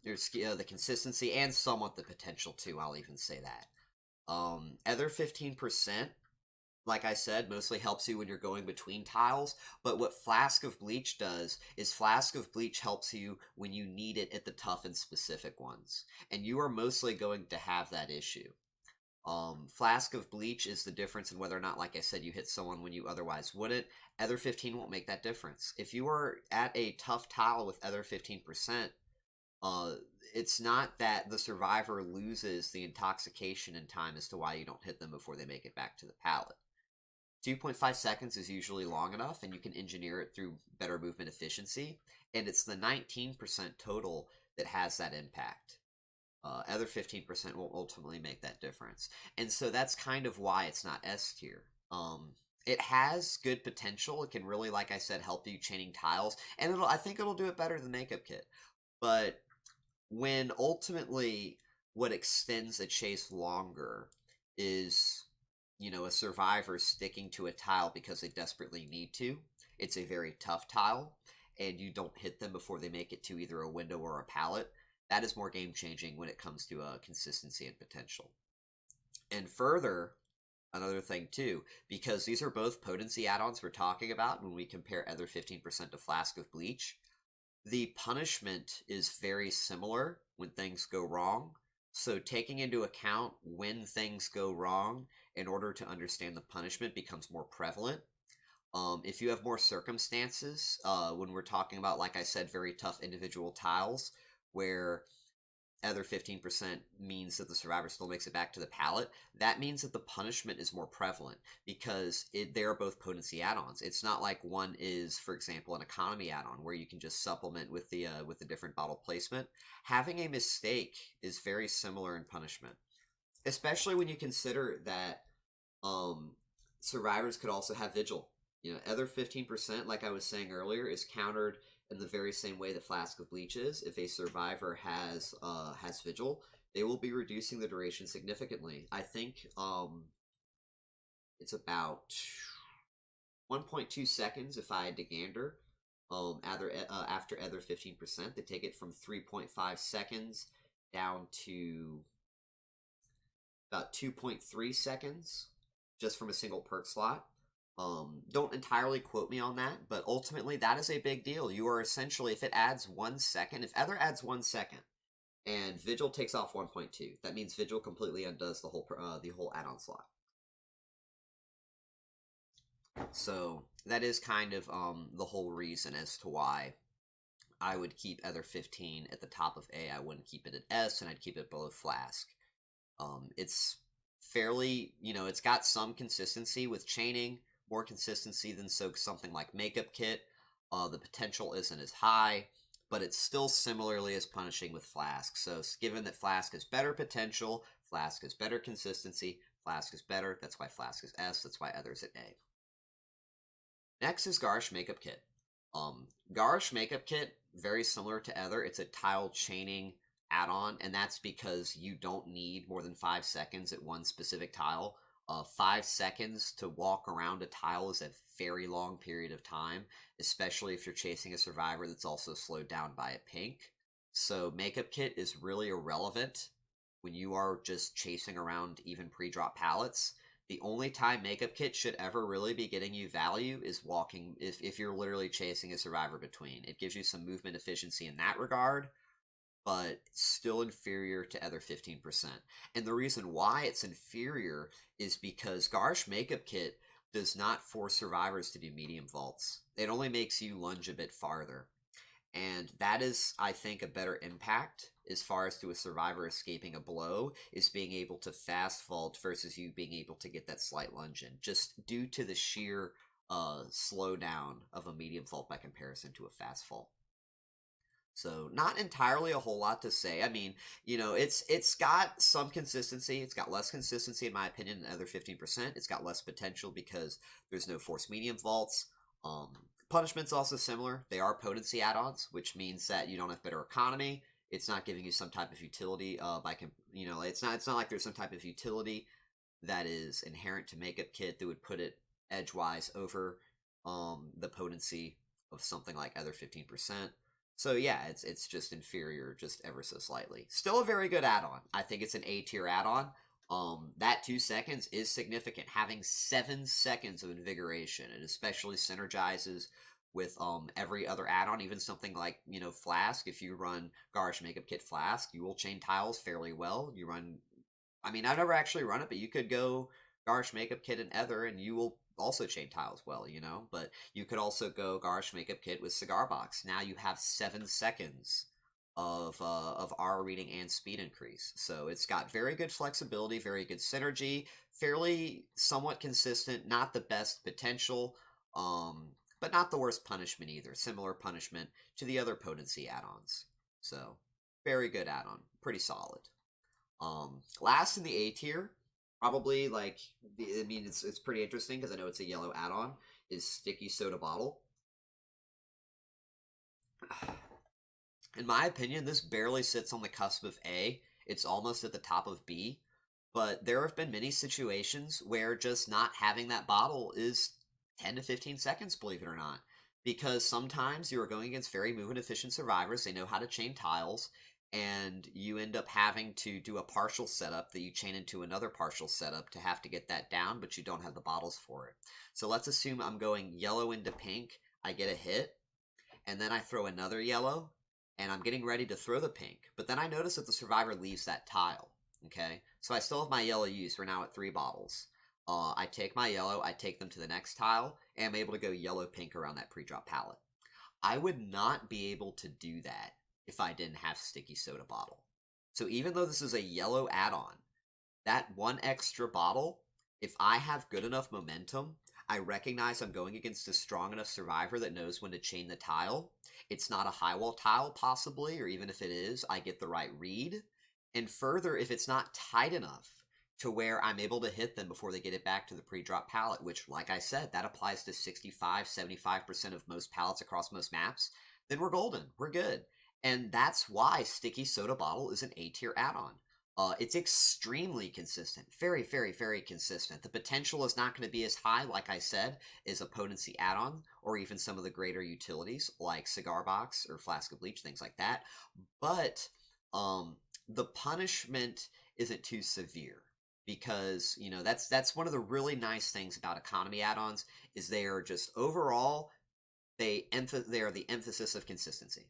[SPEAKER 1] There's the consistency and somewhat the potential too, I'll even say that. Other 15%, like I said, mostly helps you when you're going between tiles, but what Flask of Bleach does is Flask of Bleach helps you when you need it at the tough and specific ones, and you are mostly going to have that issue. Flask of Bleach is the difference in whether or not, like I said, you hit someone when you otherwise wouldn't. Other 15 won't make that difference. If you are at a tough tile with Other 15%, it's not that the survivor loses the intoxication in time as to why you don't hit them before they make it back to the pallet. 2.5 seconds is usually long enough, and you can engineer it through better movement efficiency, and it's the 19% total that has that impact. Other 15% will ultimately make that difference. And so that's kind of why it's not S tier. it has good potential. It can really, like I said, help you chaining tiles, and I think it'll do it better than Makeup Kit. But when ultimately what extends a chase longer is, a survivor sticking to a tile because they desperately need to. It's a very tough tile, and you don't hit them before they make it to either a window or a pallet. That is more game-changing when it comes to consistency and potential. And further, another thing too, because these are both potency add-ons we're talking about when we compare Ether 15% to Flask of Bleach, the punishment is very similar when things go wrong. So taking into account when things go wrong in order to understand the punishment becomes more prevalent. If you have more circumstances, when we're talking about, like I said, very tough individual tiles, where Ether 15% means that the survivor still makes it back to the pallet, that means that the punishment is more prevalent because they are both potency add-ons. It's not like one is, for example, an economy add-on where you can just supplement with the different bottle placement. Having a mistake is very similar in punishment, especially when you consider that survivors could also have vigil. Ether 15%, like I was saying earlier, is countered in the very same way that Flask of Bleach is. If a survivor has vigil, they will be reducing the duration significantly. I think it's about 1.2 seconds if I had to gander. After Ether 15%, they take it from 3.5 seconds down to about 2.3 seconds just from a single perk slot. Don't entirely quote me on that, but ultimately that is a big deal. You are essentially, if it adds 1 second, if Ether adds 1 second, and Vigil takes off 1.2, that means Vigil completely undoes the whole add-on slot. So that is kind of the whole reason as to why I would keep Ether 15 at the top of A. I wouldn't keep it at S, and I'd keep it below Flask. It's fairly, it's got some consistency with chaining, more consistency than something like Makeup Kit. The potential isn't as high, but it's still similarly as punishing with Flask. So given that Flask has better potential, Flask has better consistency, Flask is better, that's why Flask is S, that's why Ether's at A. Next is Garish Makeup Kit. Garish Makeup Kit, very similar to Ether, it's a tile chaining add-on, and that's because you don't need more than 5 seconds at one specific tile. 5 seconds to walk around a tile is a very long period of time, especially if you're chasing a survivor that's also slowed down by a pink. So Makeup Kit is really irrelevant when you are just chasing around even pre-drop pallets. The only time Makeup Kit should ever really be getting you value is walking, if you're literally chasing a survivor between. It gives you some movement efficiency in that regard, but still inferior to Ether 15%. And the reason why it's inferior is because Garish Makeup Kit does not force survivors to do medium vaults. It only makes you lunge a bit farther. And that is, I think, a better impact as far as to a survivor escaping a blow, is being able to fast vault versus you being able to get that slight lunge in, just due to the sheer slowdown of a medium vault by comparison to a fast vault. So not entirely a whole lot to say. I mean, it's got some consistency. It's got less consistency, in my opinion, than Ether 15%. It's got less potential because there's no forced medium vaults. Punishment's also similar. They are potency add-ons, which means that you don't have better economy. It's not giving you some type of utility it's not like there's some type of utility that is inherent to Makeup Kit that would put it edgewise over the potency of something like Ether 15%. So yeah, it's just inferior, just ever so slightly. Still a very good add-on. I think it's an A tier add-on. That 2 seconds is significant. Having 7 seconds of invigoration, it especially synergizes with every other add-on, even something like, Flask. If you run Garish Makeup Kit Flask, you will chain tiles fairly well. I've never actually run it, but you could go Garish Makeup Kit and Ether, and you will also chain tiles well, but you could also go Garish Makeup Kit with Cigar Box. Now you have 7 seconds of R reading and speed increase. So it's got very good flexibility, very good synergy, fairly somewhat consistent, not the best potential, but not the worst punishment either. Similar punishment to the other potency add-ons. So very good add-on, pretty solid. Last in the A tier, Probably like, I mean, it's pretty interesting because I know it's a yellow add-on, is Sticky Soda Bottle. In my opinion, this barely sits on the cusp of A. It's almost at the top of B. But there have been many situations where just not having that bottle is 10 to 15 seconds, believe it or not. Because sometimes you are going against very movement efficient survivors. They know how to chain tiles, and you end up having to do a partial setup that you chain into another partial setup to have to get that down, but you don't have the bottles for it. So let's assume I'm going yellow into pink. I get a hit, and then I throw another yellow, and I'm getting ready to throw the pink. But then I notice that the survivor leaves that tile. Okay, so I still have my yellow used. We're now at 3 bottles. I take my yellow, I take them to the next tile, and I'm able to go yellow-pink around that pre-drop palette. I would not be able to do that if I didn't have Sticky Soda Bottle. So even though this is a yellow add-on, that one extra bottle, if I have good enough momentum, I recognize I'm going against a strong enough survivor that knows when to chain the tile. It's not a high wall tile, possibly, or even if it is, I get the right read. And further, if it's not tight enough to where I'm able to hit them before they get it back to the pre-drop palette, which, like I said, that applies to 65-75% of most palettes across most maps, then we're golden. We're good. And that's why Sticky Soda Bottle is an A-tier add-on. It's extremely consistent. Very, very, very consistent. The potential is not going to be as high, like I said, as a Potency add-on, or even some of the greater utilities, like Cigar Box or Flask of Bleach, things like that. But, the punishment isn't too severe because that's one of the really nice things about economy add-ons is they are just overall they are the emphasis of consistency.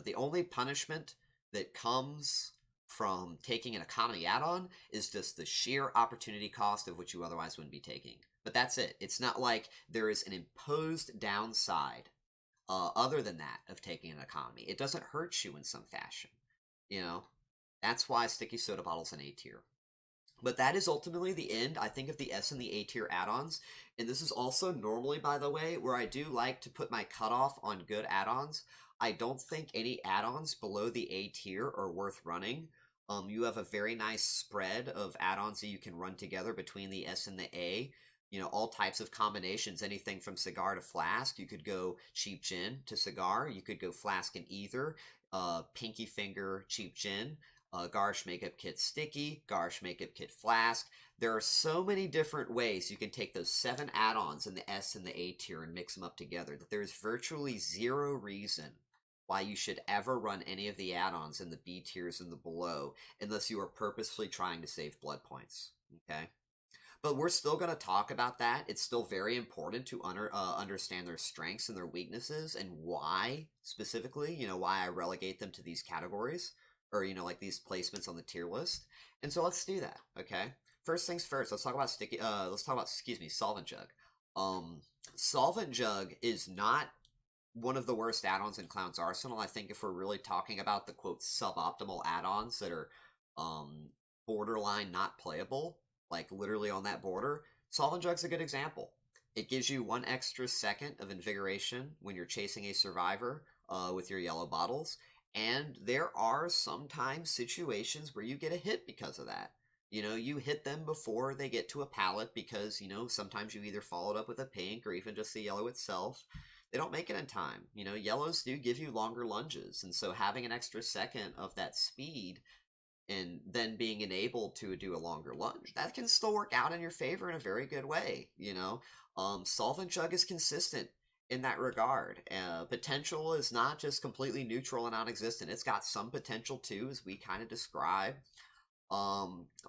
[SPEAKER 1] The only punishment that comes from taking an economy add-on is just the sheer opportunity cost of which you otherwise wouldn't be taking. But that's it. It's not like there is an imposed downside other than that of taking an economy. It doesn't hurt you in some fashion. That's why Sticky Soda Bottle's an A tier. But that is ultimately the end, I think, of the S and the A tier add-ons. And this is also normally, by the way, where I do like to put my cutoff on good add-ons. I don't think any add-ons below the A tier are worth running. You have a very nice spread of add-ons that you can run together between the S and the A. All types of combinations, anything from cigar to flask. You could go cheap gin to cigar. You could go flask and ether, Pinkie Finger, cheap gin. Garish Makeup Kit Sticky, Garish Makeup Kit Flask. There are so many different ways you can take those 7 add-ons in the S and the A tier and mix them up together that there is virtually zero reason why you should ever run any of the add-ons in the B tiers and the below unless you are purposefully trying to save blood points. Okay? But we're still going to talk about that. It's still very important to understand their strengths and their weaknesses and why, specifically, why I relegate them to these categories. Or, like these placements on the tier list. And so let's do that, okay? First things first, let's talk about Solvent Jug. Solvent Jug is not one of the worst add-ons in Clown's arsenal. I think if we're really talking about the, quote, suboptimal add-ons that are borderline not playable, like literally on that border, Solvent Jug's a good example. It gives you 1 extra second of invigoration when you're chasing a survivor with your yellow bottles. And there are sometimes situations where you get a hit because of that. You hit them before they get to a pallet because, sometimes you either followed up with a pink or even just the yellow itself. They don't make it in time. Yellows do give you longer lunges. And so having an extra second of that speed and then being enabled to do a longer lunge, that can still work out in your favor in a very good way. Solvent Jug is consistent in that regard. Potential is not just completely neutral and non-existent. It's got some potential too, as we kind of described.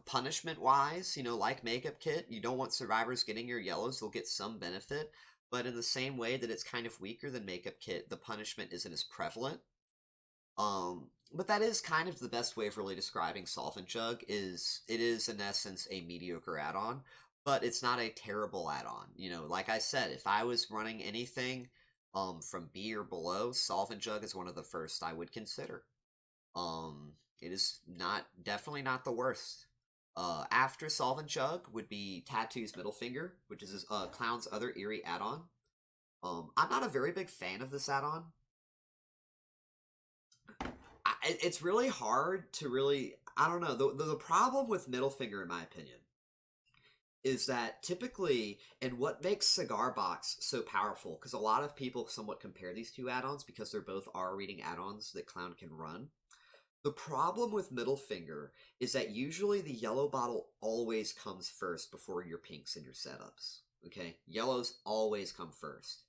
[SPEAKER 1] Punishment-wise, like Makeup Kit, you don't want survivors getting your yellows. They'll get some benefit, but in the same way that it's kind of weaker than Makeup Kit, the punishment isn't as prevalent. But that is kind of the best way of really describing Solvent Jug. It is in essence a mediocre add-on. But it's not a terrible add-on. Like I said, if I was running anything from B or below, Solvent Jug is one of the first I would consider. It is definitely not the worst. After Solvent Jug would be Tattoo's Middle Finger, which is Clown's other eerie add-on. I'm not a very big fan of this add-on. It's really hard to really, I don't know, the problem with Middle Finger, in my opinion, is that typically, and what makes Cigar Box so powerful, because a lot of people somewhat compare these two add-ons because they're both R-reading add-ons that Clown can run. The problem with Middle Finger is that usually the yellow bottle always comes first before your pinks and your setups. Okay? Yellows always come first.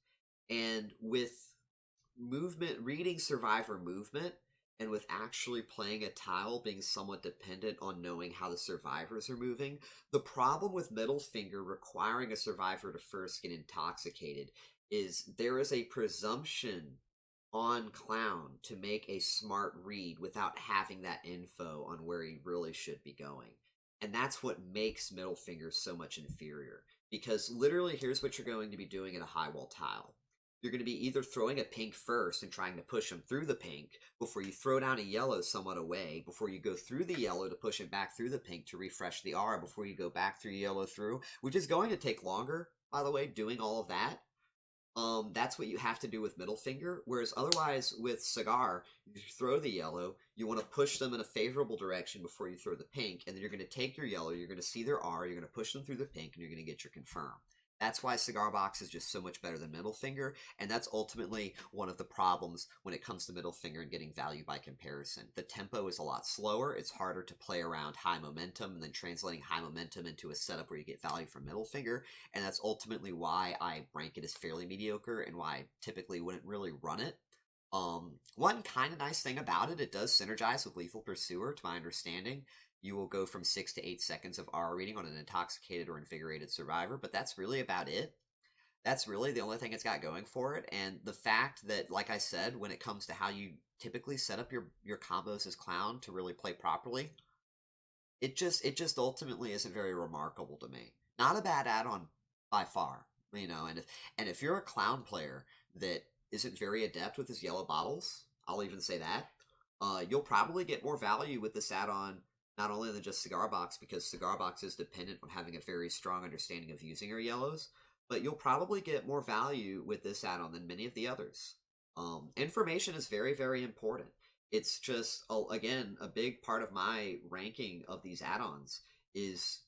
[SPEAKER 1] And with movement, reading survivor movement, and with actually playing a tile being somewhat dependent on knowing how the survivors are moving, the problem with Middle Finger requiring a survivor to first get intoxicated is there is a presumption on Clown to make a smart read without having that info on where he really should be going. And that's what makes Middle Finger so much inferior. Because literally, here's what you're going to be doing at a high wall tile. You're going to be either throwing a pink first and trying to push him through the pink before you throw down a yellow somewhat away, before you go through the yellow to push him back through the pink to refresh the aura before you go back through yellow through, which is going to take longer, by the way, doing all of that. That's what you have to do with Middle Finger, whereas otherwise with Cigar, you throw the yellow, you want to push them in a favorable direction before you throw the pink, and then you're going to take your yellow, you're going to see their R, you're going to push them through the pink, and you're going to get your confirm. That's why Cigar Box is just so much better than Middle Finger, and that's ultimately one of the problems when it comes to Middle Finger and getting value by comparison. The tempo is a lot slower, it's harder to play around high momentum and then translating high momentum into a setup where you get value from Middle Finger, and that's ultimately why I rank it as fairly mediocre and why I typically wouldn't really run it. One kind of nice thing about it, it does synergize with Lethal Pursuer, to my understanding. You will go from 6 to 8 seconds of R reading on an intoxicated or invigorated survivor, but that's really about it. That's really the only thing it's got going for it, and the fact that, like I said, when it comes to how you typically set up your combos as Clown to really play properly, it just ultimately isn't very remarkable to me. Not a bad add-on by far, you know, and if you're a Clown player that isn't very adept with his yellow bottles, I'll even say that, you'll probably get more value with this add-on not only than just Cigar Box, because Cigar Box is dependent on having a very strong understanding of using your yellows, but you'll probably get more value with this add-on than many of the others. Information is very, very important. It's just, again, a big part of my ranking of these add-ons is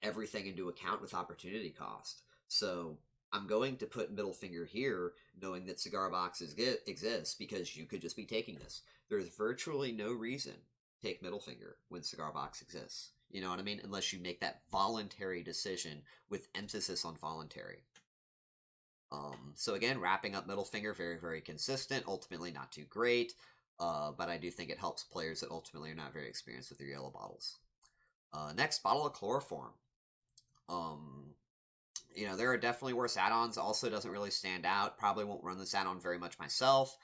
[SPEAKER 1] everything into account with opportunity cost. So I'm going to put Middle Finger here, knowing that Cigar Box exists, because you could just be taking this. There's virtually no reason take Middle Finger when Cigar Box exists. You know what I mean? Unless you make that voluntary decision with emphasis on voluntary. So again, wrapping up Middle Finger, very, very consistent. Ultimately not too great, but I do think it helps players that ultimately are not very experienced with their yellow bottles. Next, Bottle of Chloroform. You know, there are definitely worse add-ons. Also doesn't really stand out. Probably won't run this add-on very much myself,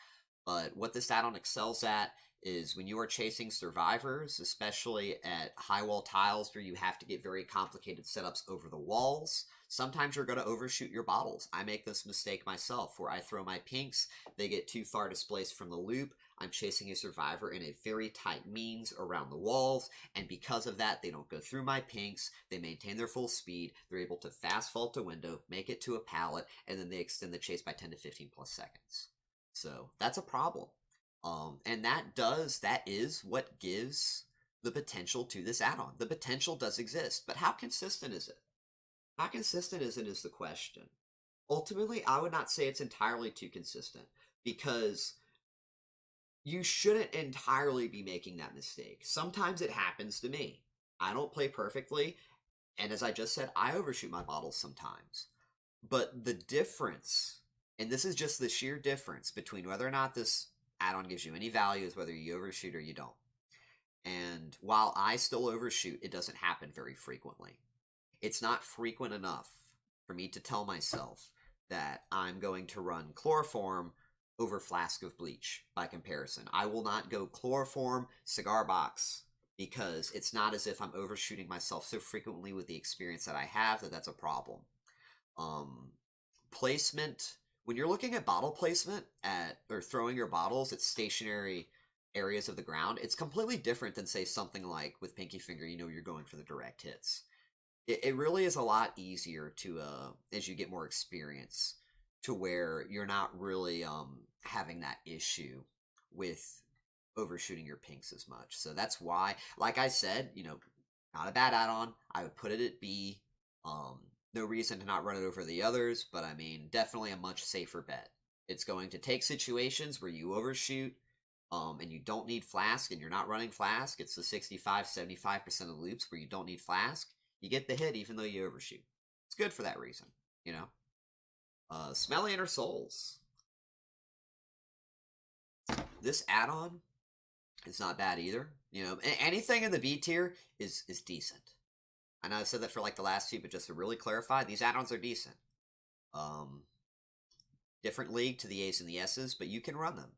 [SPEAKER 1] but what this add-on excels at is when you are chasing survivors, especially at high wall tiles where you have to get very complicated setups over the walls, sometimes you're going to overshoot your bottles. I make this mistake myself where I throw my pinks, they get too far displaced from the loop, I'm chasing a survivor in a very tight means around the walls, and because of that, they don't go through my pinks, they maintain their full speed, they're able to fast vault a window, make it to a pallet, and then they extend the chase by 10 to 15 plus seconds. So that's a problem. And that is what gives the potential to this add-on. The potential does exist, but how consistent is it? How consistent is it is the question. Ultimately, I would not say it's entirely too consistent, because you shouldn't entirely be making that mistake. Sometimes it happens to me. I don't play perfectly, and as I just said, I overshoot my bottles sometimes. But the difference, and this is just the sheer difference between whether or not this add-on gives you any value is whether you overshoot or you don't. And while I still overshoot, it doesn't happen very frequently. It's not frequent enough for me to tell myself that I'm going to run Chloroform over Flask of Bleach by comparison. I will not go Chloroform, Cigar Box, because it's not as if I'm overshooting myself so frequently with the experience that I have that that's a problem. Placement, when you're looking at bottle placement or throwing your bottles at stationary areas of the ground, it's completely different than, say, something like with Pinkie Finger, you know, you're going for the direct hits. It really is a lot easier to, as you get more experience, to where you're not really having that issue with overshooting your pinks as much. So that's why, like I said, you know, not a bad add-on. I would put it at B. No reason to not run it over the others, but I mean, definitely a much safer bet. It's going to take situations where you overshoot, and you don't need Flask, and you're not running Flask. It's the 65-75% of the loops where you don't need Flask. You get the hit even though you overshoot. It's good for that reason, you know? Smelly Inner Souls. This add-on is not bad either. You know, anything in the B tier is decent. I know I said that for like the last few, but just to really clarify, these add-ons are decent. Different league to the A's and the S's, but you can run them.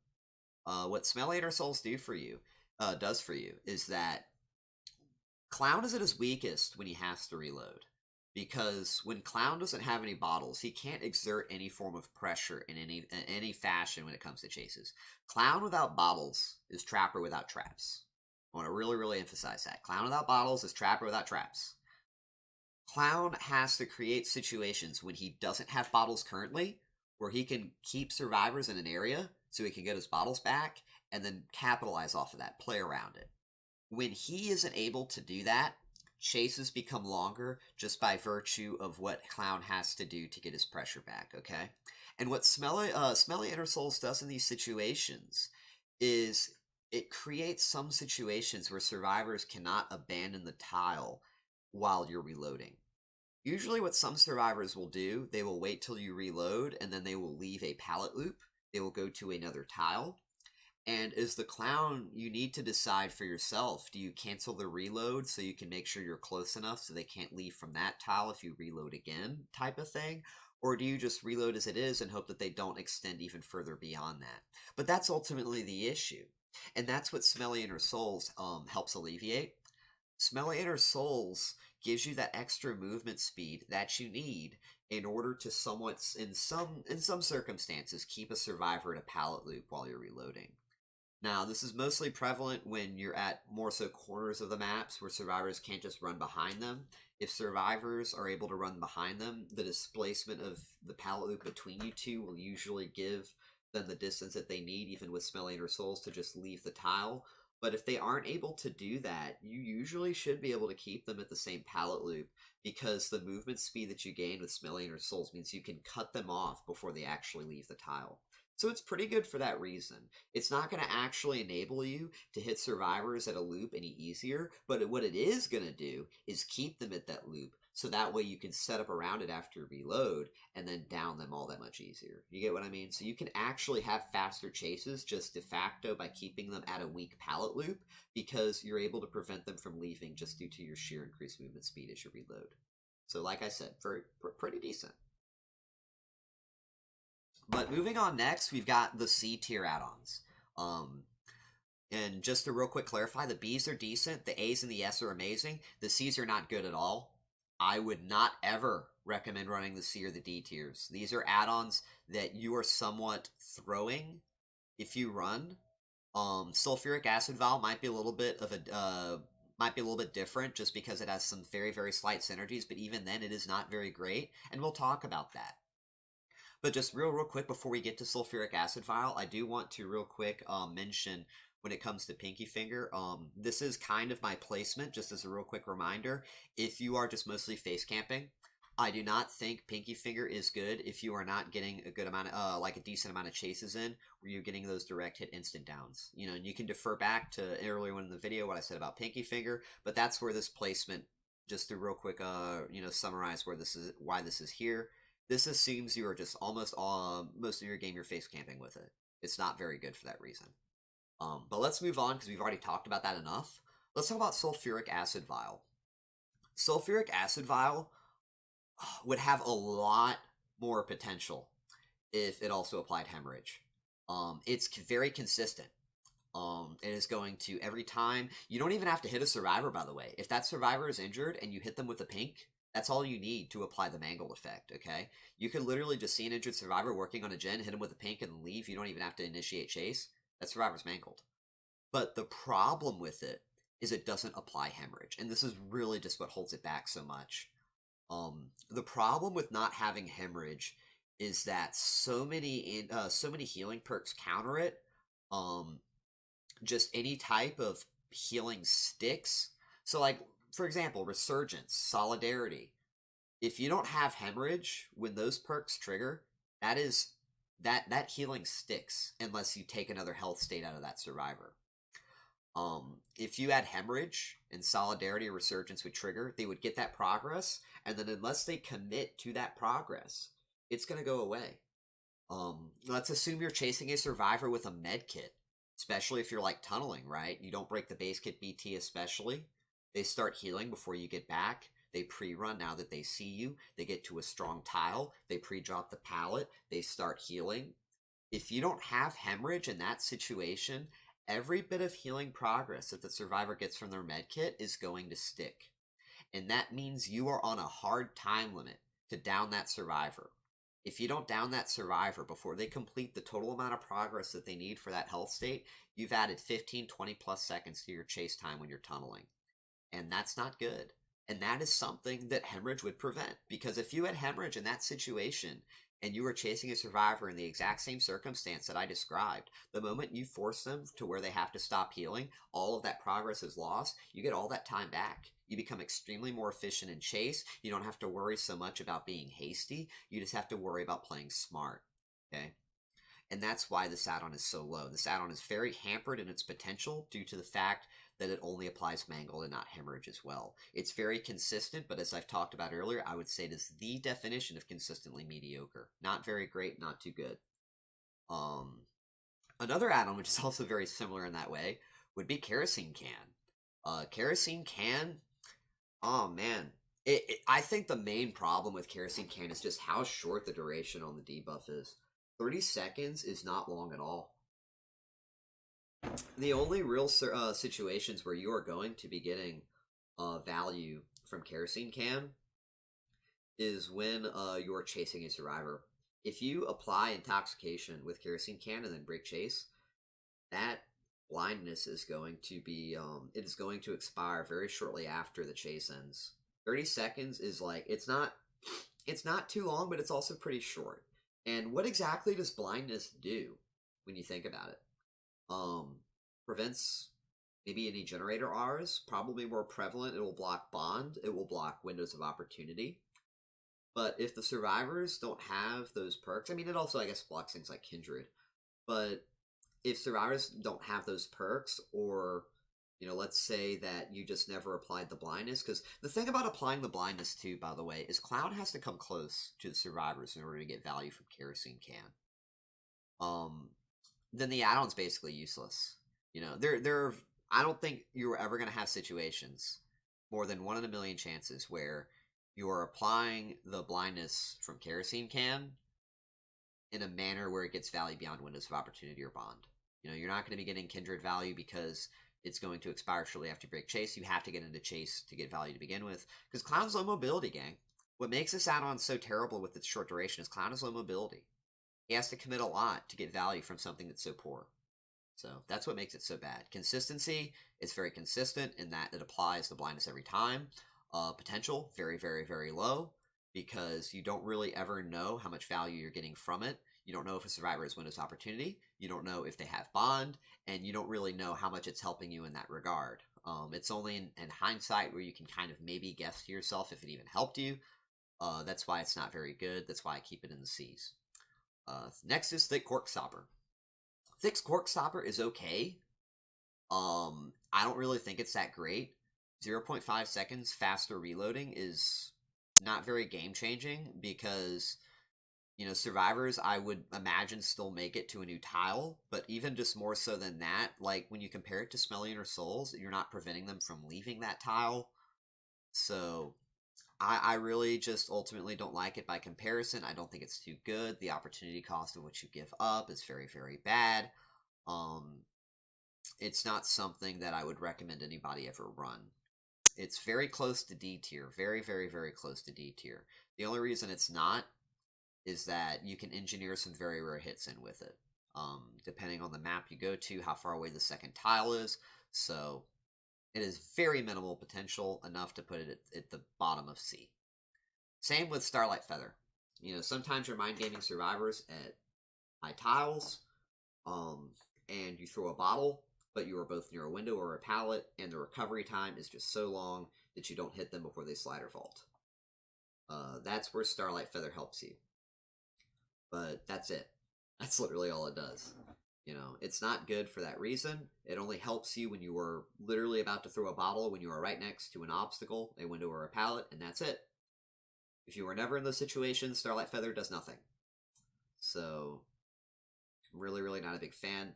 [SPEAKER 1] What Smelly Inner Souls does for you is that Clown is at his weakest when he has to reload. Because when Clown doesn't have any bottles, he can't exert any form of pressure in any fashion when it comes to chases. Clown without bottles is Trapper without traps. I want to really, really emphasize that. Clown without bottles is Trapper without traps. Clown has to create situations when he doesn't have bottles currently, where he can keep survivors in an area so he can get his bottles back, and then capitalize off of that, play around it. When he isn't able to do that, chases become longer just by virtue of what Clown has to do to get his pressure back, okay? And what Smelly Inner Souls does in these situations is it creates some situations where survivors cannot abandon the tile while you're reloading. Usually what some survivors will do, they will wait till you reload, and then they will leave a pallet loop. They will go to another tile. And as the Clown, you need to decide for yourself, do you cancel the reload so you can make sure you're close enough so they can't leave from that tile if you reload again, type of thing? Or do you just reload as it is and hope that they don't extend even further beyond that? But that's ultimately the issue. And that's what Smelly Inner Souls helps alleviate. Smelly Inner Souls gives you that extra movement speed that you need in order to somewhat, in some circumstances, keep a survivor at a pallet loop while you're reloading. Now, this is mostly prevalent when you're at more so corners of the maps where survivors can't just run behind them. If survivors are able to run behind them, the displacement of the pallet loop between you two will usually give them the distance that they need, even with Smelly Inner Souls, to just leave the tile. But if they aren't able to do that, you usually should be able to keep them at the same pallet loop, because the movement speed that you gain with Smelly Inner Souls means you can cut them off before they actually leave the tile. So it's pretty good for that reason. It's not going to actually enable you to hit survivors at a loop any easier, but what it is going to do is keep them at that loop, so that way you can set up around it after reload and then down them all that much easier. You get what I mean? So you can actually have faster chases just de facto by keeping them at a weak pallet loop, because you're able to prevent them from leaving just due to your sheer increased movement speed as you reload. So like I said, pretty decent. But moving on next, we've got the C tier add-ons. And just to real quick clarify, the B's are decent, the A's and the S are amazing, the C's are not good at all. I would not ever recommend running the C or the D tiers. These are add-ons that you are somewhat throwing if you run. Sulfuric acid vial might be a little bit of a different, just because it has some very, very slight synergies, but even then it is not very great, and we'll talk about that. But just real quick before we get to Sulfuric Acid Vial, I do want to real quick mention when it comes to Pinkie Finger, this is kind of my placement, just as a real quick reminder. If you are just mostly face camping, I do not think Pinkie Finger is good if you are not getting a good amount of, like a decent amount of chases in, where you're getting those direct hit instant downs. You know, and you can defer back to earlier in the video what I said about Pinkie Finger, but that's where this placement, just to real quick, summarize why this is here. This assumes you are just almost most of your game you're face camping with it. It's not very good for that reason. But let's move on, because we've already talked about that enough. Let's talk about Sulfuric Acid Vial. Sulfuric Acid Vial would have a lot more potential if it also applied Hemorrhage. It's very consistent. It is going to, every time, you don't even have to hit a survivor, by the way. If that survivor is injured and you hit them with a pink, that's all you need to apply the mangled effect, okay? You can literally just see an injured survivor working on a gen, hit him with a pink, and leave. You don't even have to initiate chase. That survivor's mangled. But the problem with it is it doesn't apply Hemorrhage, and this is really just what holds it back so much. The problem with not having Hemorrhage is that so many healing perks counter it. Just any type of healing sticks. So, like, for example, Resurgence, Solidarity. If you don't have hemorrhage, when those perks trigger, that healing sticks unless you take another health state out of that survivor. If you had hemorrhage and solidarity or resurgence would trigger, they would get that progress, and then unless they commit to that progress, it's gonna go away. Let's assume you're chasing a survivor with a med kit, especially if you're like tunneling, right? You don't break the base kit BT, especially. They start healing before you get back. They pre-run now that they see you. They get to a strong tile. They pre-drop the pallet. They start healing. If you don't have hemorrhage in that situation, every bit of healing progress that the survivor gets from their medkit is going to stick. And that means you are on a hard time limit to down that survivor. If you don't down that survivor before they complete the total amount of progress that they need for that health state, you've added 15, 20 plus seconds to your chase time when you're tunneling. And that's not good. And that is something that hemorrhage would prevent. Because if you had hemorrhage in that situation and you were chasing a survivor in the exact same circumstance that I described, the moment you force them to where they have to stop healing, all of that progress is lost. You get all that time back. You become extremely more efficient in chase. You don't have to worry so much about being hasty. You just have to worry about playing smart. Okay? And that's why this add-on is so low. This add-on is very hampered in its potential due to the fact that it only applies mangle and not hemorrhage as well. It's very consistent, but as I've talked about earlier, I would say it is the definition of consistently mediocre. Not very great, not too good. Another add-on, which is also very similar in that way, would be Kerosene Can. Kerosene Can, oh man. I think the main problem with Kerosene Can is just how short the duration on the debuff is. 30 seconds is not long at all. The only real situations where you are going to be getting value from Kerosene Can is when you're chasing a survivor. If you apply Intoxication with Kerosene Can and then break chase, that blindness is going to be, it is going to expire very shortly after the chase ends. 30 seconds is like, it's not too long, but it's also pretty short. And what exactly does blindness do when you think about it? Prevents maybe any generator R's, probably more prevalent. It will block bond, it will block windows of opportunity. But if the survivors don't have those perks, I mean, it also, I guess, blocks things like Kindred. But if survivors don't have those perks, or, you know, let's say that you just never applied the blindness, because the thing about applying the blindness too, by the way, is Cloud has to come close to the survivors in order to get value from Kerosene Can. Then the add-on's basically useless. You know, I don't think you're ever going to have situations, more than 1 in a million chances, where you are applying the blindness from Kerosene Can in a manner where it gets value beyond windows of opportunity or bond. You know, you're not going to be getting Kindred value because it's going to expire shortly after you break chase. You have to get into chase to get value to begin with, because Cloud's low mobility, gang. What makes this add-on so terrible with its short duration is Cloud has low mobility. He has to commit a lot to get value from something that's so poor. So that's what makes it so bad. Consistency, it's very consistent in that it applies the blindness every time. Potential, very, very, very low, because you don't really ever know how much value you're getting from it. You don't know if a survivor has windows opportunity. You don't know if they have bond, and you don't really know how much it's helping you in that regard. It's only in hindsight where you can kind of maybe guess to yourself if it even helped you. That's why it's not very good. That's why I keep it in the C's. Next is Thick Cork Stopper. Thick Cork Stopper is okay. I don't really think it's that great. 0.5 seconds faster reloading is not very game-changing, because, you know, survivors, I would imagine, still make it to a new tile, but even just more so than that, like, when you compare it to Smelly or Souls, you're not preventing them from leaving that tile. So I really just ultimately don't like it by comparison. I don't think it's too good. The opportunity cost of what you give up is very, very bad. It's not something that I would recommend anybody ever run. It's very close to D tier. Very, very, very close to D tier. The only reason it's not is that you can engineer some very rare hits in with it. Depending on the map you go to, how far away the second tile is. So it is very minimal potential, enough to put it at the bottom of C. Same with Starlight Feather. You know, sometimes you're mind gaming survivors at high tiles, and you throw a bottle, but you are both near a window or a pallet, and the recovery time is just so long that you don't hit them before they slide or vault. That's where Starlight Feather helps you. But that's it. That's literally all it does. You know, it's not good for that reason. It only helps you when you are literally about to throw a bottle, when you are right next to an obstacle, a window, or a pallet, and that's it. If you are never in those situations, Starlight Feather does nothing. So, really, really not a big fan.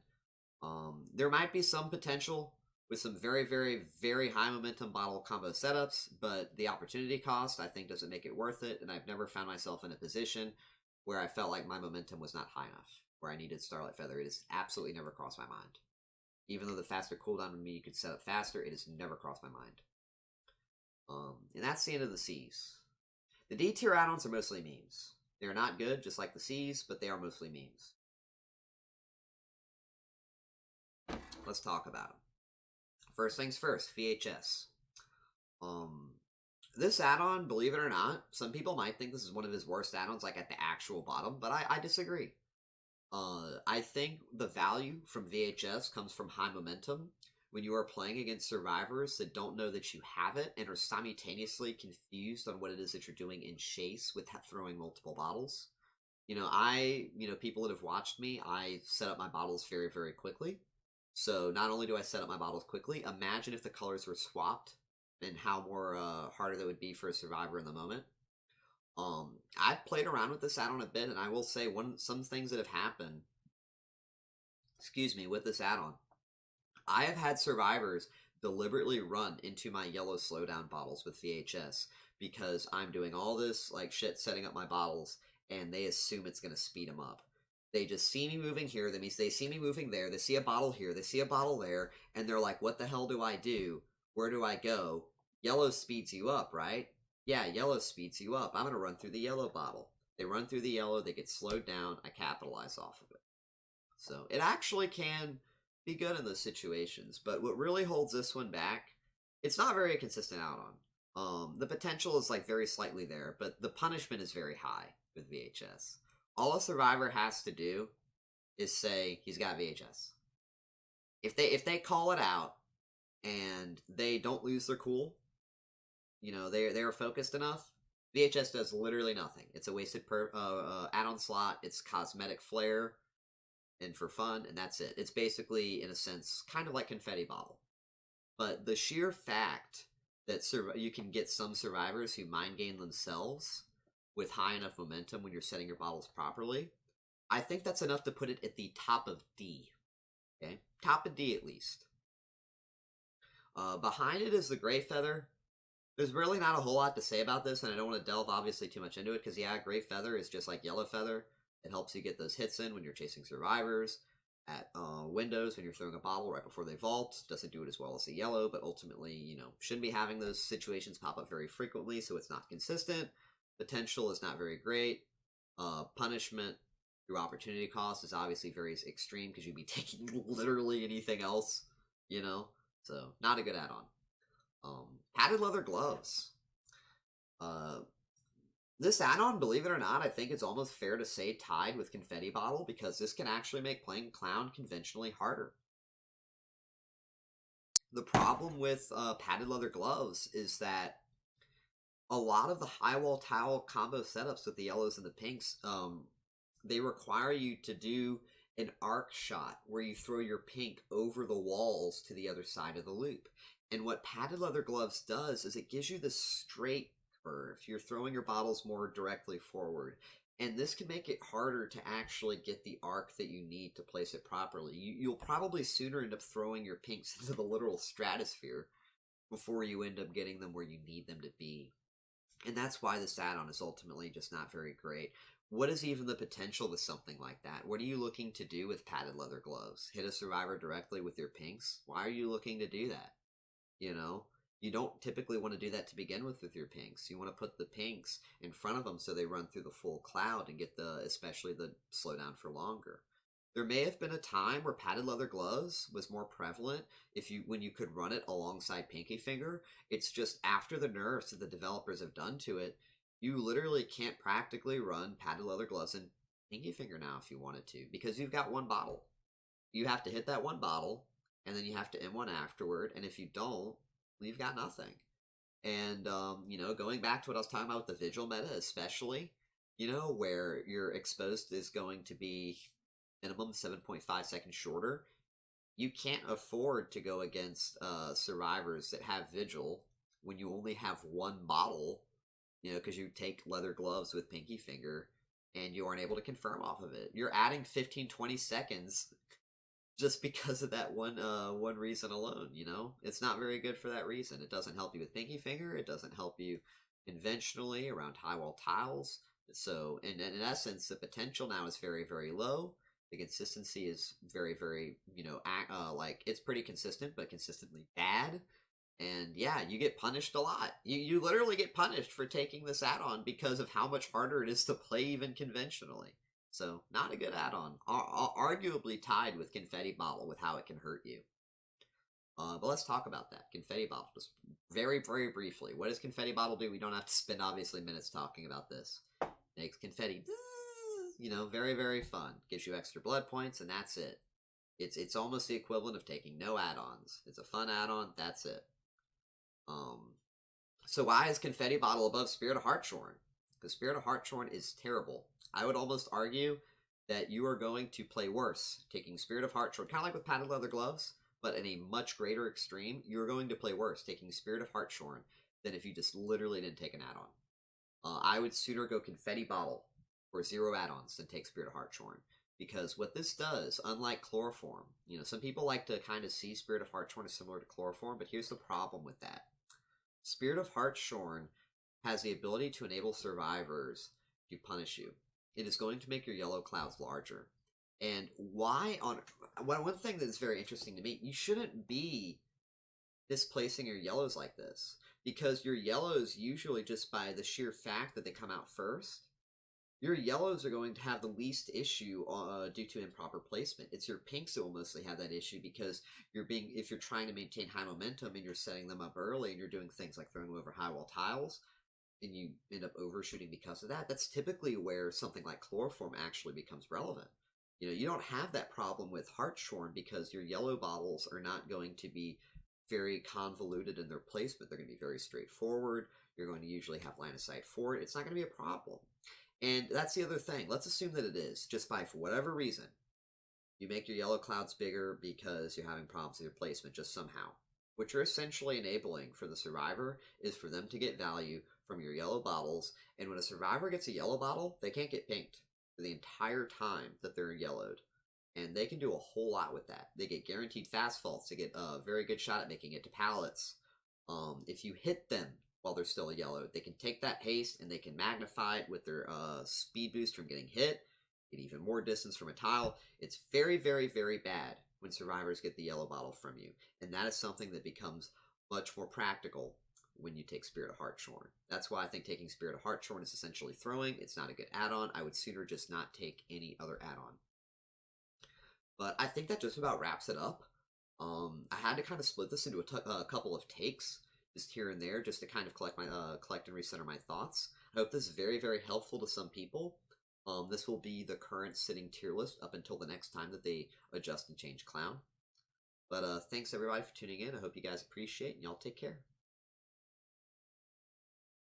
[SPEAKER 1] There might be some potential with some very, very, very high momentum bottle combo setups, but the opportunity cost, I think, doesn't make it worth it, and I've never found myself in a position where I felt like my momentum was not high enough, where I needed Starlight Feather. It has absolutely never crossed my mind. Even though the faster cooldown would mean you could set up faster, it has never crossed my mind. And that's the end of the C's. The D tier add-ons are mostly memes. They're not good, just like the C's, but they are mostly memes. Let's talk about them. First things first, VHS. This add-on, believe it or not, some people might think this is one of his worst add-ons, like at the actual bottom, but I disagree. I think the value from VHS comes from high momentum. When you are playing against survivors that don't know that you have it and are simultaneously confused on what it is that you're doing in chase with throwing multiple bottles. People that have watched me, I set up my bottles very, very quickly. So not only do I set up my bottles quickly, imagine if the colors were swapped and how more harder that would be for a survivor in the moment. I've played around with this add-on a bit, and I will say some things that have happened, with this add-on. I have had survivors deliberately run into my yellow slowdown bottles with VHS because I'm doing all this like shit setting up my bottles, and they assume it's going to speed them up. They just see me moving here, that means they see me moving there, they see a bottle here, they see a bottle there, and they're like, what the hell do I do? Where do I go? Yellow speeds you up, right? Yeah, yellow speeds you up. I'm going to run through the yellow bottle. They run through the yellow, they get slowed down, I capitalize off of it. So it actually can be good in those situations, but what really holds this one back, it's not very consistent add-on. The potential is like very slightly there, but the punishment is very high with VHS. All a survivor has to do is say he's got VHS. If they call it out and they don't lose their cool, they are focused enough, VHS does literally nothing. It's a wasted add-on slot. It's cosmetic flair and for fun, and that's it. It's basically, in a sense, kind of like Confetti Bottle. But the sheer fact that you can get some survivors who mind game themselves with high enough momentum when you're setting your bottles properly, I think that's enough to put it at the top of D. Okay? Top of D at least. Behind it is the Gray Feather. There's really not a whole lot to say about this, and I don't want to delve obviously too much into it, because yeah, Gray Feather is just like Yellow Feather. It helps you get those hits in when you're chasing survivors. At windows, when you're throwing a bottle right before they vault, doesn't do it as well as the yellow, but ultimately, shouldn't be having those situations pop up very frequently, so it's not consistent. Potential is not very great. Punishment through opportunity cost is obviously very extreme, because you'd be taking literally anything else, so not a good add-on. Padded leather gloves. This add-on, believe it or not, I think it's almost fair to say tied with Confetti Bottle, because this can actually make playing Clown conventionally harder. The problem with padded leather gloves is that a lot of the high wall towel combo setups with the yellows and the pinks, they require you to do an arc shot where you throw your pink over the walls to the other side of the loop. And what padded leather gloves does is it gives you this straight curve. You're throwing your bottles more directly forward. And this can make it harder to actually get the arc that you need to place it properly. You'll probably sooner end up throwing your pinks into the literal stratosphere before you end up getting them where you need them to be. And that's why this add-on is ultimately just not very great. What is even the potential with something like that? What are you looking to do with padded leather gloves? Hit a survivor directly with your pinks? Why are you looking to do that? You don't typically want to do that to begin with your pinks. You want to put the pinks in front of them so they run through the full cloud and get especially the slowdown for longer. There may have been a time where padded leather gloves was more prevalent when you could run it alongside Pinkie Finger. It's just after the nerfs that the developers have done to it, you literally can't practically run padded leather gloves and Pinkie Finger now if you wanted to, because you've got one bottle. You have to hit that one bottle, and then you have to M1 afterward, and if you don't, you've got nothing. And, you know, going back to what I was talking about with the Vigil meta, especially, you know, where your exposed is going to be minimum 7.5 seconds shorter, you can't afford to go against survivors that have Vigil when you only have one bottle, you know, because you take leather gloves with Pinkie Finger and you aren't able to confirm off of it. You're adding 15-20 seconds just because of that one reason alone, you know? It's not very good for that reason. It doesn't help you with Pinkie Finger. It doesn't help you conventionally around high wall tiles. So, in essence, the potential now is very, very low. The consistency is very, very, you know, like, it's pretty consistent, but consistently bad. And yeah, you get punished a lot. You literally get punished for taking this add-on because of how much harder it is to play even conventionally. So, not a good add-on. Arguably tied with Confetti Bottle with how it can hurt you. But let's talk about that. Confetti Bottle, just very, very briefly. What does Confetti Bottle do? We don't have to spend, obviously, minutes talking about this. Makes confetti, you know, very, very fun. Gives you extra blood points, and that's it. It's almost the equivalent of taking no add-ons. It's a fun add-on, that's it. So why is Confetti Bottle above Spirit of Hartshorn? Because Spirit of Hartshorn is terrible. I would almost argue that you are going to play worse taking Spirit of Hartshorn, kind of like with padded leather gloves, but in a much greater extreme. You're going to play worse taking Spirit of Hartshorn than if you just literally didn't take an add-on. I would sooner go Confetti Bottle or 0 add-ons than take Spirit of Hartshorn. Because what this does, unlike Chloroform, you know, some people like to kind of see Spirit of Hartshorn as similar to Chloroform, but here's the problem with that. Spirit of Hartshorn has the ability to enable survivors to punish you. It is going to make your yellow clouds larger. And why on... One thing that is very interesting to me, you shouldn't be displacing your yellows like this. Because your yellows, usually just by the sheer fact that they come out first, your yellows are going to have the least issue due to improper placement. It's your pinks that will mostly have that issue because if you're trying to maintain high momentum and you're setting them up early and you're doing things like throwing them over high wall tiles and you end up overshooting because of that, that's typically where something like Chloroform actually becomes relevant. You know, you don't have that problem with Hartshorn because your yellow bottles are not going to be very convoluted in their placement. They're going to be very straightforward. You're going to usually have line of sight for it. It's not going to be a problem. And that's the other thing. Let's assume that it is, just by, for whatever reason, you make your yellow clouds bigger because you're having problems with your placement just somehow. What you're essentially enabling for the survivor is for them to get value from your yellow bottles, and when a survivor gets a yellow bottle, they can't get pinked for the entire time that they're yellowed. And they can do a whole lot with that. They get guaranteed fast faults. They get a very good shot at making it to pallets. If you hit them while they're still yellow, they can take that haste and they can magnify it with their speed boost from getting hit, get even more distance from a tile. It's very, very, very bad when survivors get the yellow bottle from you. And that is something that becomes much more practical when you take Spirit of Hartshorn. That's why I think taking Spirit of Hartshorn is essentially throwing. It's not a good add-on. I would sooner just not take any other add-on. But I think that just about wraps it up. I had to kind of split this into a couple of takes, just here and there, just to kind of collect and recenter my thoughts. I hope this is very, very helpful to some people. This will be the current sitting tier list up until the next time that they adjust and change Clown. But thanks everybody for tuning in. I hope you guys appreciate it, and y'all take care.